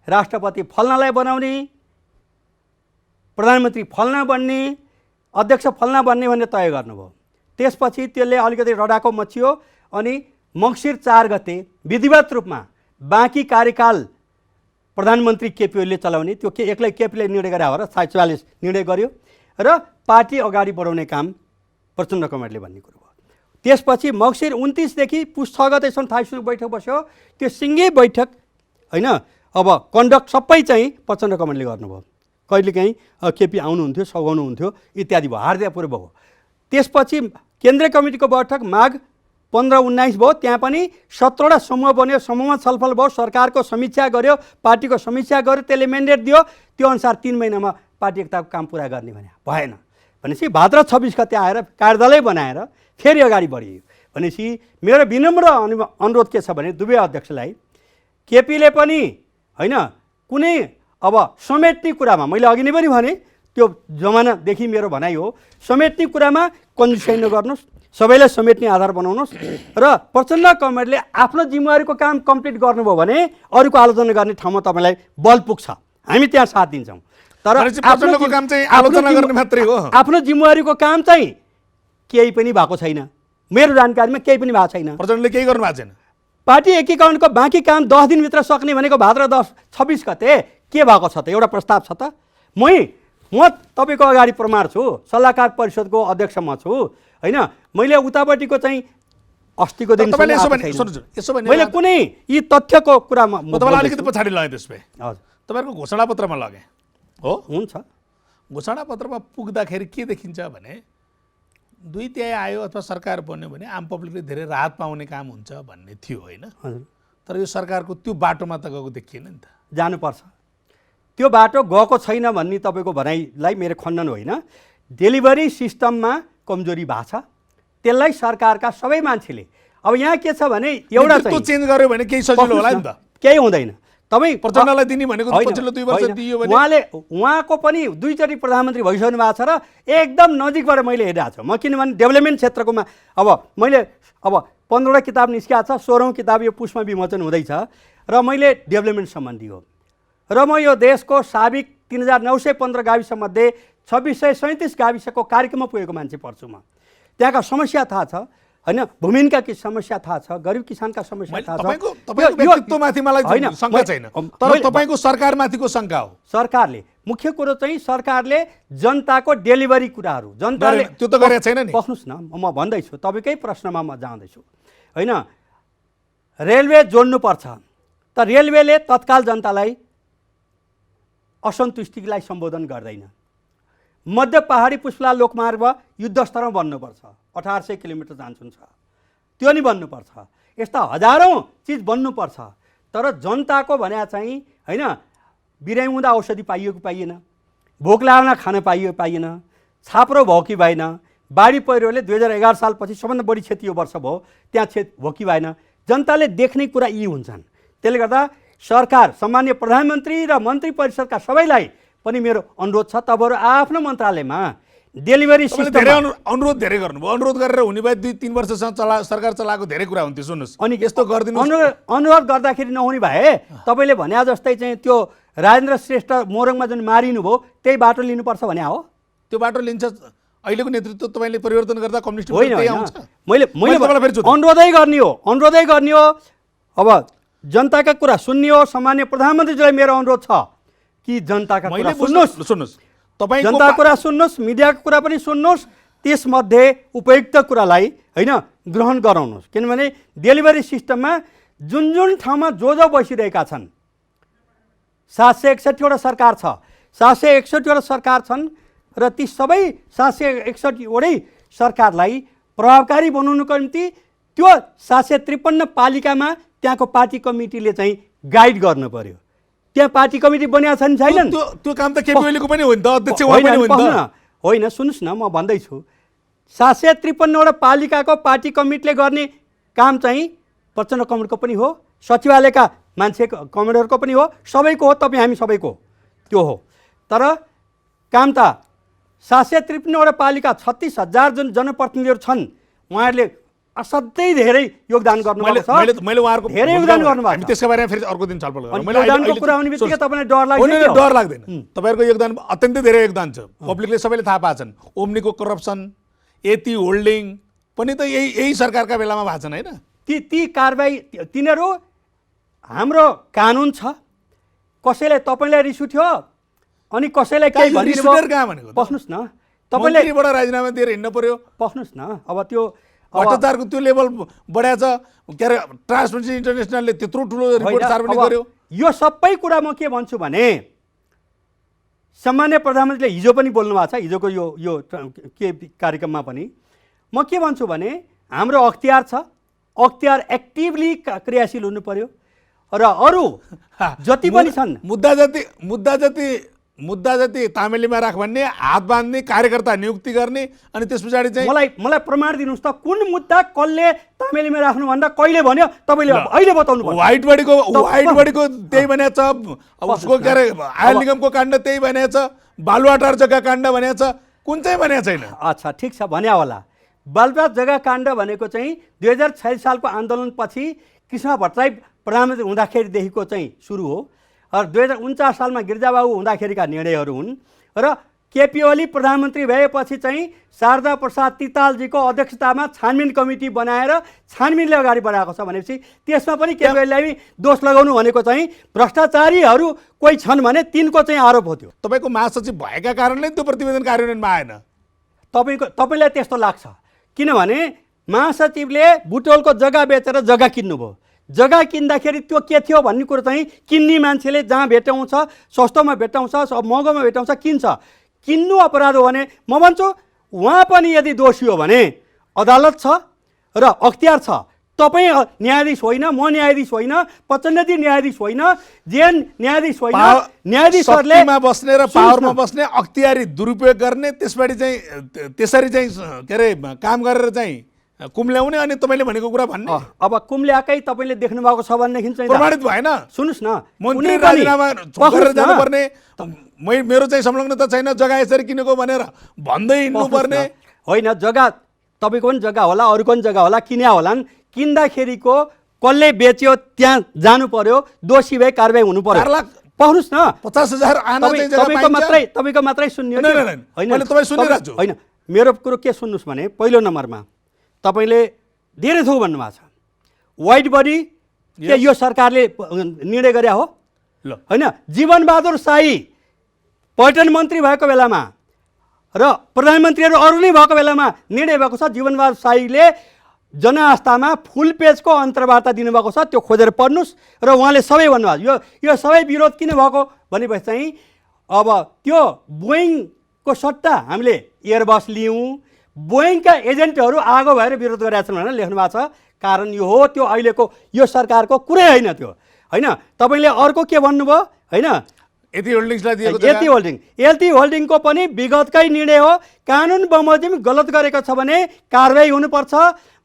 राष्ट्रपति फल्नालाई बनाउने, प्रधानमन्त्री फल्ना बन्ने, अध्यक्ष फल्ना बन्ने भन्ने तय गर्नुभयो। त्यसपछि त्यसले अलिकति रडाको मचियो अनि मङ्सिर 4 गते विधिवत रूपमा बाँकी कार्यकाल प्रधानमन्त्री केपी ओलीले चलाउने, त्यो एक्लै केपीले निर्णय गरे हो र 44 निर्णय गर्यो र पार्टी अगाडि बढाउने काम प्रचण्ड कमरेडले भन्ने कुरो भयो। त्यसपछि मङ्सिर 29 देखि पुस 6 गतेसम्म 28 बैठक बस्यो, त्यो सिङ्गै बैठक, होइन अब कन्डक्ट सबै चाहिँ प्रचण्ड कमरेडले गर्नुभयो। कहिलेकाहीँ केपी आउनुहुन्थ्यो, सघाउनुहुन्थ्यो इत्यादि भयो, हार्दियापूर्व भयो। त्यसपछि केन्द्रीय कमिटीको बैठक माघ 15-19 भयो, त्यहाँ पनि 17वटा समूह बन्यो, समूहमा छलफल भयो, सरकारको समीक्षा गर्यो, पार्टीको समीक्षा गर्यो, त्यसले म्यान्डेट दियो, त्यो अनुसार 3 महिनामा पार्टी एकताको काम पुरा गर्ने भने भएन। भनेपछि भाद्र 26 गते आएर कार्यालय बनाएर फेरि अगाडि बढियो। भनेपछि मेरो विनम्र अनुरोध के छ भने दुवै अध्यक्षलाई, केपीले पनि होइन कुनै अब समेट्ने कुरामा, मैले अघि नै पनि भने त्यो जमानादेखि मेरो भनाइ हो, समेट्ने कुरामा कन्जुसाइ नगर्नुहोस्, सबैलाई समेट्ने आधार बनाउनुहोस् र प्रचण्ड कमरेडले आफ्नो जिम्मेवारीको काम कम्प्लिट गर्नुभयो भने अरूको आलोचना गर्ने ठाउँमा तपाईँलाई बल पुग्छ, हामी त्यहाँ साथ दिन्छौँ। तर प्रचण्डको काम चाहिँ आलोचना गर्ने मात्रै हो, आफ्नो जिम्मेवारीको काम चाहिँ केही पनि भएको छैन, मेरो जानकारीमा केही पनि भएको छैन। प्रचण्डले केही गर्नु भएको छैन। पार्टी एकीकरणको बाँकी काम 10 दिनभित्र सक्ने भनेको भाद्र 26 गते के भएको छ त? एउटा प्रस्ताव छ त? म तपाईँको अगाडि प्रमाण छु, सल्लाहकार परिषदको अध्यक्ष म छु, होइन मैले उतापट्टिको चाहिँ अस्तिको दिन मैले कुनै यी तथ्यको कुरामा तपाईँलाई अलिकति पछाडि लगेँ। त्यसपछि हजुर तपाईँहरूको घोषणापत्रमा लगेँ हो, हुन्छ। घोषणापत्रमा पुग्दाखेरि के देखिन्छ भने 2/3 आयो अथवा सरकार बन्यो भने आम पब्लिकले धेरै राहत पाउने काम हुन्छ भन्ने थियो, होइन? तर यो सरकारको त्यो बाटोमा त गएको देखिएन नि त। जानुपर्छ, त्यो बाटो गएको छैन भन्ने तपाईँको भनाइलाई मेरो खण्डन होइन। डेलिभरी सिस्टममा कमजोरी भएको छ, त्यसलाई सरकारका सबै मान्छेले, अब यहाँ के छ भने एउटा चाहिँ चेन्ज गर्यो भने केही सजिलो होला नि त? केही हुँदैन। तपाईँ प्रचण्डलाई दिने भनेको पछिल्लो 2 वर्ष दियो भने उहाँको पनि 2चोटि प्रधानमन्त्री भइसक्नु भएको छ र एकदम नजिकबाट मैले हेरिरहेको छु म, किनभने डेभलपमेन्ट क्षेत्रकोमा अब मैले 15वटा किताब निस्किएको छ, 16औँ किताब यो पुसमा विमोचन हुँदैछ र मैले डेभलपमेन्ट सम्बन्धी हो र म यो देशको साबिक 3915 गाविसमध्ये 2637 गाविसको कार्यक्रममा पुगेको मान्छे पर्छु म। त्यहाँका समस्या थाहा छ, होइन भूमिका की समस्या थाहा छ, गरिब किसानका समस्या थाहा छ। तपाईँको व्यक्तित्वमाथि मलाई शङ्का छैन, तर तपाईँको सरकारमाथिको शङ्का हो। सरकारले मुख्य कुरो चाहिँ सरकारले जनताको डेलिभरी कुराहरू जनताले त्यो त गरेको छैन नि। बस्नुहोस् न, म भन्दैछु तपाईँकै प्रश्नमा म जाँदैछु, होइन रेलवे जोड्नुपर्छ त रेलवेले तत्काल जनतालाई असन्तुष्टिलाई सम्बोधन गर्दैन। मध्य पहाडी पुष्पलाल लोकमार्ग युद्ध स्तरमा बन्नुपर्छ, 1800 किलोमिटर जान्छन् छ, त्यो नि बन्नुपर्छ, यस्ता हजारौँ चिज बन्नुपर्छ। तर जनताको भने चाहिँ होइन बिरामी हुँदा औषधि पाइयो कि पाइएन, भोक लाग्न खान पाइएन, छाप्रो भयो कि भएन, बाढी पहिरोले 2011 सालपछि सबभन्दा बढी क्षति यो वर्ष भयो, त्यहाँ क्षति भयो कि भएन, जनताले देख्ने कुरा यी हुन्छन्। त्यसले गर्दा सरकार, सामान्य प्रधानमन्त्री र मन्त्री परिषदका सबैलाई पनि मेरो अनुरोध छ, तपाईँहरू आफ्नो मन्त्रालयमा डेलिभरी सिस्टम अनुरोध धेरै गर्नुभयो। अनुरोध गरेर हुने भए 2-3 वर्षसम्म सरकार चलाएको धेरै कुरा हुन्थ्यो। सुन्नुहोस्, अनि यस्तो गरिदिनु। अनुरोध गर्दाखेरि नहुने भए तपाईँले भने जस्तै चाहिँ त्यो राजेन्द्र श्रेष्ठ मोरङमा जुन मारिनु भयो त्यही बाटो लिनुपर्छ भने हो। त्यो बाटो लिन्छ। अहिलेको नेतृत्व तपाईँले परिवर्तन गर्दा कम्युनिस्ट होइन, आउँछ। मैले अनुरोधै गर्ने हो। अब जनताका कुरा सुन्ने हो। सामान्य प्रधानमन्त्रीजीलाई मेरो अनुरोध छ कि जनताका कुरा सुन्नुहोस्, जनताको कुरा सुन्नुहोस्, मिडियाको कुरा पनि सुन्नुहोस्, त्यसमध्ये उपयुक्त कुरालाई होइन ग्रहण गराउनुहोस्। किनभने डेलिभरी सिस्टममा जुन ठाउँमा जो बसिरहेका छन्, 761वटा सरकार छ, 761वटा सरकार छन् र ती सबै 761वटै सरकारलाई प्रभावकारी बनाउनुको निम्ति त्यो 753 पालिकामा त्यहाँको पार्टी कमिटीले चाहिँ गाइड गर्नु पर्यो। त्यहाँ पार्टी कमिटी बनिया छन् छैनन्? त्यो काम त केपी ओलीको पनि हो नि त, अध्यक्ष उहाँ पनि हो नि त। होइन, सुन्नुहोस् न, म भन्दैछु 753वटा पालिकाको पार्टी कमिटीले गर्ने काम चाहिँ प्रचण्ड कमरेडको पनि हो, सचिवालयका मान्छे कमरेडहरूको पनि हो, सबैको हो, तपाईँ हामी सबैको त्यो हो। तर काम त 753वटा पालिका 36,000 जुन जनप्रतिनिधिहरू छन्, उहाँहरूले असाध्यै धेरै योगदान गर्नुभएको छ। मैले उहाँहरूको धेरै योगदान गर्नुभएको छ। त्यसका बारेमा फेरि अर्को दिन छलफल गरौँ। योगदानको कुरा आउने बित्तिकै तपाईँलाई डर लाग्दैन? डर लाग्दैन। तपाईँहरूको योगदान अत्यन्तै धेरै योगदान छ, पब्लिकले सबैले थाहा पाएछन्। ओम्नीको करप्सन, एती होल्डिङ पनि त यही सरकारका बेलामा भएको छन् होइन? ती कारबाही तिनीहरू हाम्रो कानुन छ। कसैलाई तपाईँलाई रिस उठ्यो अनि कसैलाई केही भनिदिनु, बस्नुहोस् न, तपाईँले राजीनामा दिएर हिँड्नु पर्यो। बस्नुहोस् न। अब त्यो भ्रष्टाचारको त्यो लेभल बढाएको छ, के अरे ट्रान्सपेरेन्सी इन्टरनेसनलले त्यत्रो ठुलो रिपोर्ट सार्वजनिक गर्यो। यो सबै कुरा म के भन्छु भने सामान्य प्रधानमन्त्रीले हिजो पनि बोल्नु भएको छ, हिजोको यो के कार्यक्रममा पनि म के भन्छु भने हाम्रो अख्तियार छ, अख्तियार एक्टिभली क्रियाशील हुनु पर्यो र अरू जति पनि छन् मुद्दा जति तामेलीमा राख भन्ने, हात बाँध्ने, कार्यकर्ता नियुक्ति गर्ने, अनि त्यस पछाडि चाहिँ मलाई प्रमाण दिनुहोस् त, कुन मुद्दा कसले तामेलीमा राख्नु भन्दा कहिले भन्यो तपाईँले अहिले बताउनु पर्छ। व्हाइट बडीको त्यही भनेको छ, उसको के अरे आयल निगमको काण्ड त्यही भनेको छ, बालुवाटार जग्गा काण्ड भनेको छ, कुन चाहिँ भनेको छैन। अच्छा ठिक छ, भन्या होला। बालुवाटार जग्गा काण्ड भनेको चाहिँ 2046 सालको आन्दोलनपछि कृष्ण भट्टराई प्रधानमन्त्री हुँदाखेरिदेखिको चाहिँ सुरु हो र 2049 सालमा गिरिजाबाबु हुँदाखेरिका निर्णयहरू हुन् र केपी ओली प्रधानमन्त्री भएपछि चाहिँ शारदा प्रसाद तितालजीको अध्यक्षतामा छानबिन कमिटी बनाएर छानबिनले अगाडि बढाएको छ भनेपछि त्यसमा पनि केपी ओलीलाई दोष लगाउनु भनेको चाहिँ भ्रष्टाचारीहरू कोही छन् भने तिनको चाहिँ आरोप हो। त्यो तपाईँको महासचिव भएका कारणले त्यो प्रतिवेदन कार्यान्वयनमा आएन। तपाईँलाई त्यस्तो लाग्छ किनभने महासचिवले बुटोलको जग्गा बेचेर जग्गा किन्नुभयो। जग्गा किन्दाखेरि त्यो के थियो भन्ने कुरो चाहिँ किन्ने मान्छेले जहाँ भेटाउँछ, सस्तोमा भेटाउँछ, महँगोमा भेटाउँछ, किन्छ। किन्नु अपराध हो भने म भन्छु उहाँ पनि यदि दोषी हो भने अदालत छ र अख्तियार छ। तपाईँ न्यायाधीश होइन, म न्यायाधीश होइन, प्रचण्डजी न्यायाधीश होइन, जेएन न्यायाधीश होइन, न्यायाधीशहरूले बस्ने र पावरमा बस्ने अख्तियारी दुरुपयोग गर्ने, त्यसपछि चाहिँ त्यसरी चाहिँ के अरे काम गरेर चाहिँ कुम्ल्याउने अनि तपाईँले भनेको कुरा भन्ने। अब कुम्ल्याकै तपाईँले देख्नु भएको छ भनेदेखि चाहिँ प्रमाणित भएन। सुन्नुहोस् न, मन्त्री राजीनामा गरेर जानुपर्ने, मेरो चाहिँ संलग्नता छैन, जग्गा यसरी किनेको भनेर भन्दै हिँड्नुपर्ने होइन। जग्गा तपाईँको पनि जग्गा होला, अरूको पनि जग्गा होला, किन्या होलान्, किन्दाखेरिको कसले बेच्यो त्यहाँ जानु पर्यो, दोषी भए कारबाही हुनु पर्यो। पाउनुहोस् न, 50,000 आना चाहिँ तपाईँको मात्रै सुन्ने होइन। मेरो कुरो के सुन्नुहोस् भने पहिलो नम्बरमा तपाईँले धेरै थोक भन्नुभएको छ। व्हाइट बडी के यो सरकारले निर्णय गरे हो होइन? जीवनबहादुर शाही पर्यटन मन्त्री भएको बेलामा र प्रधानमन्त्रीहरू अरू नै भएको बेलामा निर्णय भएको छ। जीवनबहादुर शाहीले जनआस्थामा फुल पेजको अन्तर्वार्ता दिनुभएको छ, त्यो खोजेर पढ्नुहोस्। र उहाँले सबै भन्नुभएको यो सबै विरोध किन भएको भनेपछि चाहिँ अब त्यो बोइङको सट्टा हामीले एयरबस लियौँ, बोइङका एजेन्टहरू आगो भएर विरोध गरेका छन् भनेर लेख्नु भएको छ। कारण यो हो, त्यो अहिलेको यो सरकारको कुरै होइन त्यो होइन। तपाईँले अर्को के भन्नुभयो होइन? यति होल्डिङ्सलाई दिएको यति होल्डिङ एलटी होल्डिङको पनि विगतकै निर्णय हो। कानुन बमोजिम गलत गरेको छ भने कारबाही हुनुपर्छ।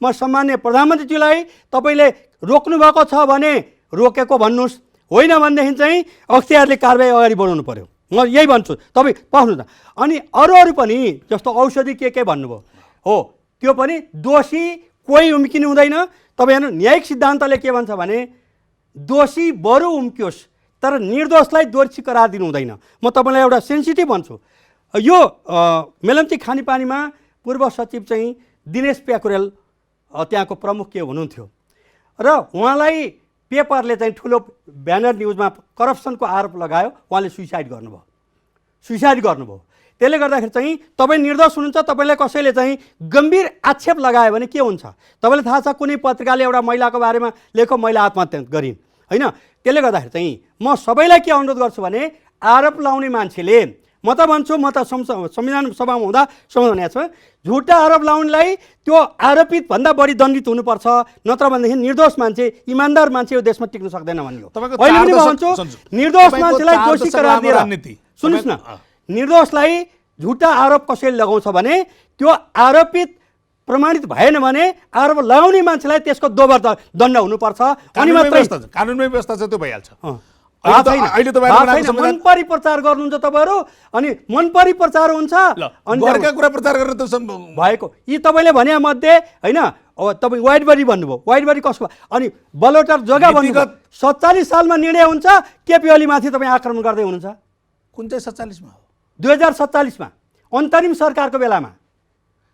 म सम्मान्य प्रधानमन्त्रीज्यूलाई तपाईँले रोक्नुभएको छ भने रोकेको भन्नुहोस्, होइन भनेदेखि चाहिँ अख्तियारले कारबाही अगाडि बढाउनु पर्यो। म यही भन्छु, तपाईँ पढ्नु न। अनि अरू पनि जस्तो औषधि के भन्नुभयो हो, त्यो पनि दोषी कोही उम्किनु हुँदैन। तपाईँ हेर्नु न्यायिक सिद्धान्तले के भन्छ भने दोषी बरु उम्कियोस् तर निर्दोषलाई दोषी करार दिनु हुँदैन। म तपाईँलाई एउटा सेन्सिटिभ भन्छु, यो मेलम्ची खानेपानीमा पूर्व सचिव चाहिँ दिनेश प्याकुरेल त्यहाँको प्रमुख के हुनुहुन्थ्यो र उहाँलाई पेपरले चाहिँ ठुलो ब्यानर न्युजमा करप्सनको आरोप लगायो, उहाँले सुइसाइड गर्नुभयो। त्यसले गर्दाखेरि चाहिँ तपाईँ निर्दोष हुनुहुन्छ, तपाईँलाई कसैले चाहिँ गम्भीर आक्षेप लगायो भने के हुन्छ? तपाईँलाई थाहा छ कुनै पत्रिकाले एउटा महिलाको बारेमा लेख्यो, महिला आत्महत्या गरिन्, होइन? त्यसले गर्दाखेरि चाहिँ म सबैलाई के अनुरोध गर्छु भने आरोप लाउने मान्छेले, म त भन्छु, म त संविधान सभामा हुँदा समाउनेको छु, झुटा आरोप लाउनेलाई त्यो आरोपितभन्दा बढी दण्डित हुनुपर्छ, नत्र भनेदेखि निर्दोष मान्छे, इमान्दार मान्छे यो देशमा टिक्न सक्दैन भन्यो। अहिले पनि म भन्छु निर्दोष मान्छेलाई दोषी करार दिएर, सुन्नुहोस् न, निर्दोषलाई झुटा आरोप कसैले लगाउँछ भने त्यो आरोपित प्रमाणित भएन भने आरोप लगाउने मान्छेलाई त्यसको दोबर दण्ड हुनुपर्छ। अनि मात्रै कानुनमै व्यवस्था छ, त्यो भइहाल्छ। अहिले मन परिप्रचार गर्नुहुन्छ तपाईँहरू, अनि मन परिप्रचार हुन्छ अनि अर्का कुरा प्रचार गरेर त भएको यी तपाईँले भने मध्ये होइन। अब तपाईँ वाइडबरी भन्नुभयो, वाइडबरी कसको? अनि बलौटार जग्गा भन्नुभयो। 47 सालमा निर्णय हुन्छ, केपी ओलीमाथि तपाईँ आक्रमण गर्दै हुनुहुन्छ। कुन चाहिँ 47 मा हो? 2047 मा अन्तरिम सरकारको बेलामा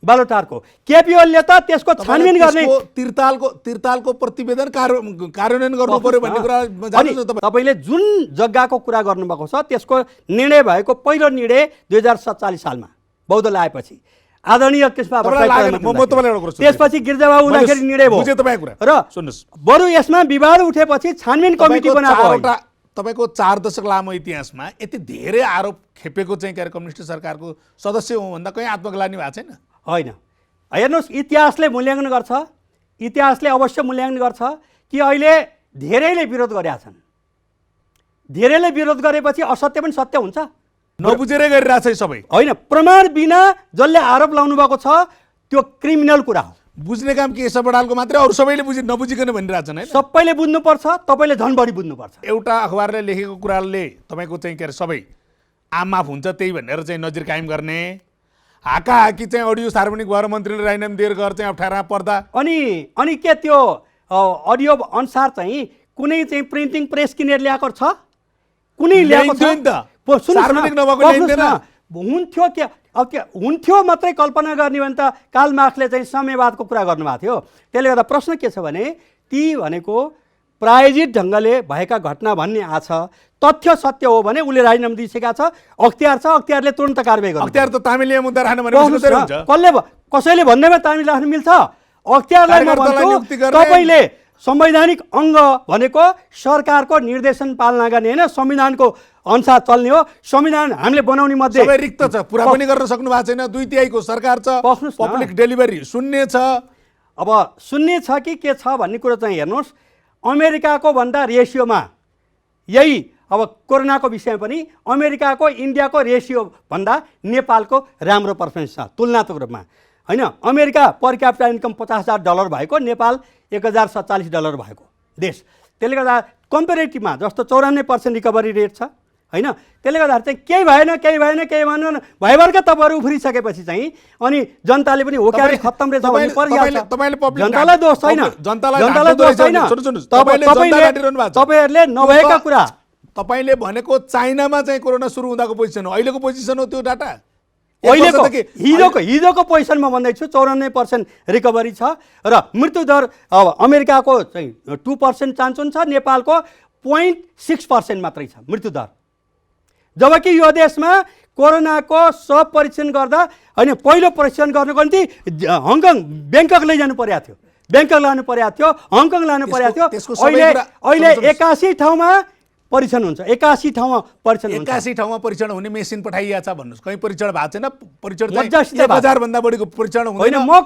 बालोटारको केपी ओलीले त त्यसको छानबिन गर्ने तिर्तालको प्रतिवेदन कार्यान्वयन गर्नु पर्यो भन्ने कुरा जान्नुहुन्छ तपाईँ? तपाईँले जुन जग्गाको कुरा गर्नुभएको छ त्यसको निर्णय भएको पहिलो निर्णय 2047 सालमा बौद्धले आएपछि आदरणीय कृष्ण त्यसपछि गिरिजाबाबु हुँदाखेरि निर्णय भयो र बरु यसमा विवाद उठेपछि छानबिन कमिटी बनाएको। तपाईँको 4 दशक लामो इतिहासमा यति धेरै आरोप खेपेको चाहिँ के कम्युनिस्ट सरकारको सदस्य हुँ भन्दा कहीँ आत्मग्लानि भएको छैन? होइन, हेर्नुहोस् इतिहासले मूल्याङ्कन गर्छ, इतिहासले अवश्य मूल्याङ्कन गर्छ कि अहिले धेरैले विरोध गरेका छन्। धेरैले विरोध गरेपछि असत्य पनि सत्य हुन्छ, नबुझेरै गरिरहेछ सबै। होइन, प्रमाण बिना जसले आरोप लाउनु भएको छ त्यो क्रिमिनल कुरा हो। बुझ्ने काम केशव बडालको मात्रै, अरू सबैले नबुझिकन भनिरहेछन् होइन? सबैले बुझ्नुपर्छ, तपाईँले झन् बढी बुझ्नुपर्छ। एउटा अखबारले लेखेको कुराले तपाईँको चाहिँ के अरे सबै आम माफ हुन्छ त्यही भनेर चाहिँ नजिर कायम गर्ने, हाकाहाकी चाहिँ अडियो सार्वजनिक भएर मन्त्रीले राजीनामा दिएर गएर चाहिँ अप्ठ्यारोमा पर्दा अनि के त्यो अडियो अनुसार चाहिँ कुनै चाहिँ प्रिन्टिङ प्रेस किनेर ल्याएको छ? कुनै ल्याएको छ? सार्वजनिक नभएको हुन्थ्यो के? अब के हुन्थ्यो मात्रै कल्पना गर्ने भने त कार्ल मार्क्सले चाहिँ साम्यवादको कुरा गर्नुभएको थियो। त्यसले गर्दा प्रश्न के छ भने ती भनेको प्रायोजित ढङ्गले भएका घटना भन्ने आछ, तथ्य सत्य हो भने उसले राजीनामा दिइसकेका छ, अख्तियार छ, अख्तियारले तुरन्त कारबाही गर्छ। अख्तियार त तामिलिया मुद्दा राख्न भने कसैले भन्दैमा तामिल राख्न मिल्छ? अख्तियारलाई म भन्छु तपाईँले संवैधानिक अङ्ग भनेको सरकारको निर्देशन पालना गर्ने होइन, संविधानको अनुसार चल्ने हो। संविधान हामीले बनाउने मध्ये सबै रिक्त छ, पुरा पनि गर्न सक्नु भएको छैन। 2/3 सरकार छ, पब्लिक डेलिभरी शून्य छ। अब शून्य छ कि के छ भन्ने कुरो चाहिँ हेर्नुहोस्, अमेरिकाको भन्दा रेसियोमा यही अब कोरोनाको विषयमा पनि अमेरिकाको इन्डियाको रेसियो भन्दा नेपालको राम्रो पर्फर्मेन्स छ तुलनात्मक रूपमा, होइन? अमेरिका पर क्यापिटा इन्कम $50,000 भएको, नेपाल $1,047 भएको देश। त्यसले गर्दा कम्पेरेटिभमा जस्तो 94% रिकभरी रेट छ, होइन? त्यसले गर्दाखेरि चाहिँ केही भएन भएभरका तपाईँहरू उफ्रिसकेपछि चाहिँ अनि जनताले पनि हो क्या खत्तम रहेछ भन्ने परिहाल्छ। जनतालाई दोष छैन, जनतालाई दोष छैन, तपाईँहरूले नभएका कुरा। तपाईँले भनेको चाइनामा चाहिँ कोरोना सुरु हुँदाको पोजिसन हो, अहिलेको पोजिसन हो त्यो डाटा? हिजोको पोजिसनमा भन्दैछु 94% रिकभरी छ र मृत्युदर अब अमेरिकाको चाहिँ 2% चान्स छ, नेपालको 0.6% मात्रै छ मृत्युदर। जबकि यो देशमा कोरोनाको सब परीक्षण गर्दा होइन पहिलो परीक्षण गर्नको निम्ति हङकङ ब्याङ्कक लैजानु परेको थियो, ब्याङ्कक लानु परेको थियो, हङकङ लानु परेको थियो। अहिले 81 ठाउँमा परीक्षण हुन्छ, 81 ठाउँमा परीक्षण हुन्छ। 81 ठाउँमा परीक्षण हुने मेसिन पठाइएको छ भन्नुहोस्, कहीँ परीक्षण भएको छैन? परीक्षण 1000 भन्दा बढीको परीक्षण होइन। म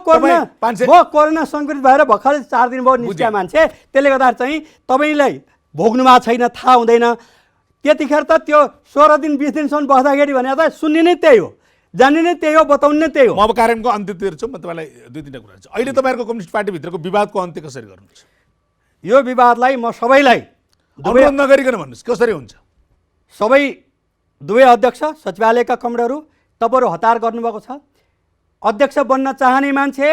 कोरोना सङ्क्रमित भएर भर्खरै 4 दिन भयो निस्किया मान्छे। त्यसले गर्दा चाहिँ तपाईँलाई भोग्नु भएको छैन, थाहा हुँदैन। त्यतिखेर त त्यो 16 दिन 20 दिनसम्म बस्दाखेरि भने त सुन्ने नै त्यही हो, जान्ने नै त्यही हो, बताउने नै त्यही हो। म अब कार्यक्रमको अन्त्यतिर छु। म तपाईँलाई 2-3 कुरा छु। अहिले तपाईँहरूको कम्युनिस्ट पार्टीभित्रको विवादको अन्त्य कसरी गर्नुहुन्छ? यो विवादलाई म सबैलाई अनुरोध नगरिकन भन्नुहोस् कसरी हुन्छ? सबै दुवै अध्यक्ष सचिवालयका कमरेडहरू तपाईँहरू हतार गर्नुभएको छ। अध्यक्ष बन्न चाहने मान्छे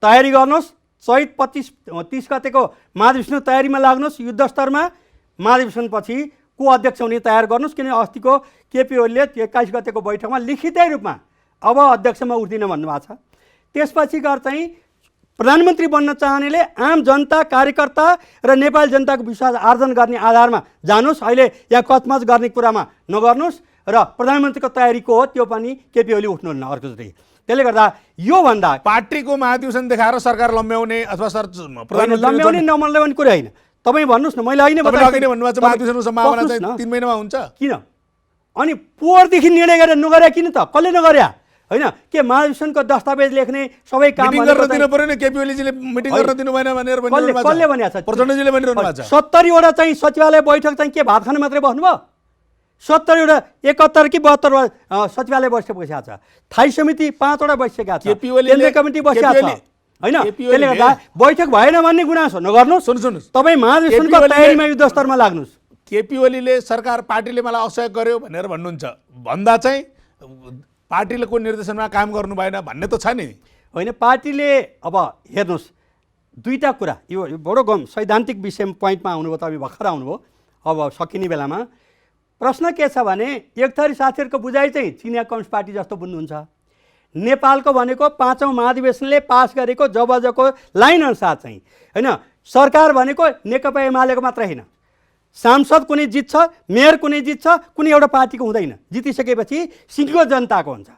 तयारी गर्नुहोस्। चैत 25-30 गतेको महाधिवेशन तयारीमा लाग्नुहोस्। युद्ध स्तरमा महाधिवेशनपछि को अध्यक्ष हुने तयार गर्नुहोस्। किन अस्तिको केपी ओलीले 21 गतेको बैठकमा लिखितै रूपमा अब अध्यक्षमा उठ्दिन भन्नुभएको छ। त्यसपछि गएर चाहिँ प्रधानमन्त्री बन्न चाहनेले आम जनता, कार्यकर्ता र नेपाली जनताको विश्वास आर्जन गर्ने आधारमा जानुहोस्। अहिले यहाँ कचमच गर्ने कुरामा नगर्नुहोस् र प्रधानमन्त्रीको तयारीको हो त्यो पनि केपी ओली उठ्नुहुन्न अर्कोचोटि। त्यसले गर्दा योभन्दा पार्टीको महाधिवेशन देखाएर सरकार लम्ब्याउने अथवा लम्ब्याउने नलम्ब्याउने कुरा होइन। तपाईँ भन्नुहोस् न, मैले होइन भन्नुभएको छ महाधिवेशनको सम्भावना चाहिँ 3 महिनामा हुन्छ किन? अनि पोहोरदेखि निर्णय गरेर नगरे किन त? कसले नगर्या? होइन के महाधिवेशनको दस्तावेज लेख्ने सबै काम गर्न दिनु पर्यो नि? केपी ओलीजीले मिटिङ गर्न दिनु भएन भनेर कसले भनेको छ? प्रचण्डजीले भनिरहनु भएको छ। 70वटा चाहिँ सचिवालय बैठक चाहिँ के भात खान मात्रै बस्नुभयो? 70वटा 71 कि 72 सचिवालय बैठक बसेको छ। स्थायी समिति 5वटा बसेका छ। केन्द्रीय कमिटी बसेका छ। होइन, त्यसले गर्दा बैठक भएन भन्ने गुनासो नगर्नुहोस्। सुन्नुहोस्, तपाईँ महाधिवेशनको तयारीमा युद्ध स्तरमा लाग्नुहोस्। केपी ओलीले सरकार पार्टीले मलाई असहयोग गर्यो भनेर भन्नुहुन्छ भन्दा चाहिँ पार्टीले को निर्देशनमा काम गर्नु भएन भन्ने त छ नि? होइन, पार्टीले अब हेर्नुहोस् दुईटा कुरा, यो बडो सैद्धान्तिक विषयमा पोइन्टमा आउनुभयो। तपाईँ भर्खर आउनुभयो अब सकिने बेलामा। प्रश्न के छ भने एक थरी साथीहरूको बुझाइ चाहिँ चिनिया कम्युनिस्ट पार्टी जस्तो बुझ्नुहुन्छ। नेपालको भनेको 5औं महाधिवेशनले पास गरेको जबजको लाइन अनुसार चाहिँ होइन, सरकार भनेको नेकपा एमालेको मात्र होइन। सांसद कुनै जित्छ, मेयर कुनै जित्छ, कुनै एउटा पार्टीको हुँदैन। जितिसकेपछि सिङ्गो जनताको हुन्छ।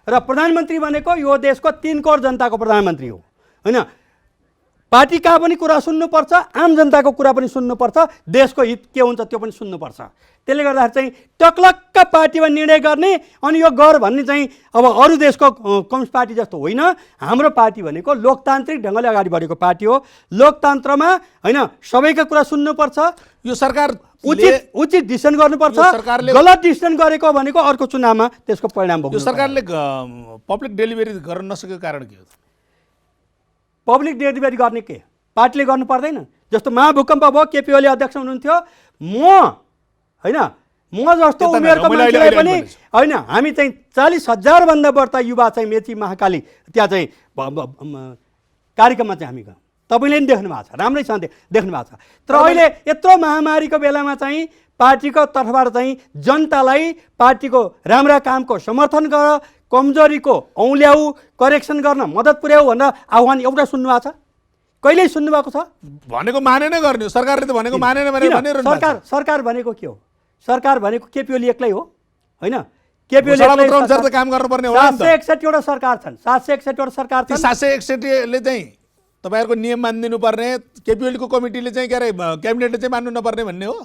र प्रधानमन्त्री भनेको यो देशको 3 करोड जनताको प्रधानमन्त्री हो। होइन, पार्टीका पनि कुरा सुन्नुपर्छ, आम जनताको कुरा पनि सुन्नुपर्छ, देशको हित के हुन्छ त्यो पनि सुन्नुपर्छ। त्यसले गर्दाखेरि चाहिँ टक्लक्क पार्टीमा निर्णय गर्ने अनि यो गर भन्ने चाहिँ अब अरू देशको कम्युनिस्ट पार्टी जस्तो होइन। हाम्रो पार्टी भनेको लोकतान्त्रिक ढङ्गले अगाडि बढेको पार्टी हो। लोकतन्त्रमा होइन सबैको कुरा सुन्नुपर्छ। यो सरकार उचित डिसिसन गर्नुपर्छ। गलत डिसिसन गरेको भनेको अर्को चुनावमा त्यसको परिणाम भोग्नु। यो सरकारले पब्लिक डेलिभरी गर्न नसकेको कारण के हो? पब्लिक डेलिभरी गर्ने के पार्टीले गर्नु पर्दैन? जस्तो महाभूकम्प भयो, केपी ओली अध्यक्ष हुनुहुन्थ्यो, म जस्तो उमेरको मान्छेलाई पनि होइन, हामी चाहिँ 40,000 भन्दा बढ्ता युवा चाहिँ मेची महाकाली त्यहाँ चाहिँ कार्यक्रममा चाहिँ हामी गयौँ। तपाईँले पनि देख्नु भएको छ, राम्रैसँग देख्नु भएको छ। तर अहिले यत्रो महामारीको बेलामा चाहिँ पार्टीको तर्फबाट चाहिँ जनतालाई पार्टीको राम्रा कामको समर्थन गर, कमजोरीको औल्याउ, करेक्सन गर्न मद्दत पुर्याऊ भनेर आह्वान एउटा सुन्नुभएको छ? कहिल्यै सुन्नुभएको छ? भनेको माने नै गर्ने हो सरकारले त। भनेको मानेन भनेर सरकार भनेको के हो? सरकार भनेको केपी ओली एक्लै हो? होइन, केपी ओली त काम गर्नुपर्ने हो। 761 वटा सरकार छन्। 761 वटा सरकार छन्। 761ले चाहिँ तपाईँहरूको नियम मानिदिनु पर्ने, केपी ओलीको कमिटीले चाहिँ के अरे क्याबिनेटले चाहिँ मान्नु नपर्ने भन्ने हो?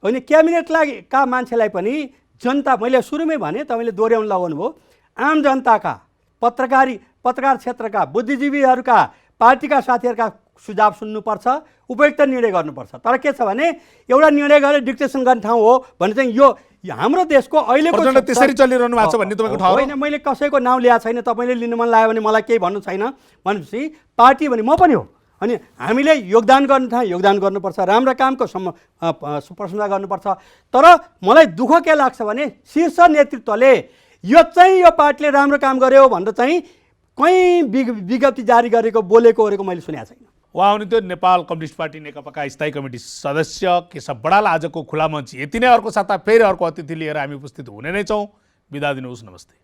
होइन, क्याबिनेट का मान्छेलाई पनि जनता, मैले सुरुमै भने तपाईँले दोहोऱ्याउन लगाउनु भयो, आम जनताका, पत्रकार क्षेत्रका, बुद्धिजीवीहरूका, पार्टीका साथीहरूका सुझाव सुन्नुपर्छ, उपयुक्त निर्णय गर्नुपर्छ। तर के छ भने एउटा निर्णय गरेर डिक्टेसन गर्ने ठाउँ हो भने चाहिँ यो हाम्रो देशको अहिलेको त्यसरी चलिरहनु भएको छ भन्ने तपाईँको ठाउँ होइन। मैले कसैको नाउँ ल्याएको छैन। तपाईँले लिनु मन लाग्यो भने मलाई केही भन्नु छैन भनेपछि पार्टी भने म पनि हो। अनि हामीले योगदान गर्ने ठाउँ योगदान गर्नुपर्छ, राम्रा कामको प्रशंसा गर्नुपर्छ। तर मलाई दुःख के लाग्छ भने शीर्ष नेतृत्वले यो चाहिँ यो पार्टीले राम्रो काम गर्यो भनेर चाहिँ कहीँ विज्ञप्ति जारी गरेको बोलेको मैले सुनेको छैन। उहाँ हुनुहुन्थ्यो नेपाल कम्युनिस्ट पार्टी नेकपाका स्थायी कमिटी सदस्य केशव बडाल। आजको खुला मञ्च यति नै। अर्को साता फेरि अर्को अतिथि लिएर हामी उपस्थित हुने नै छौँ। बिदा दिनुहोस्, नमस्ते।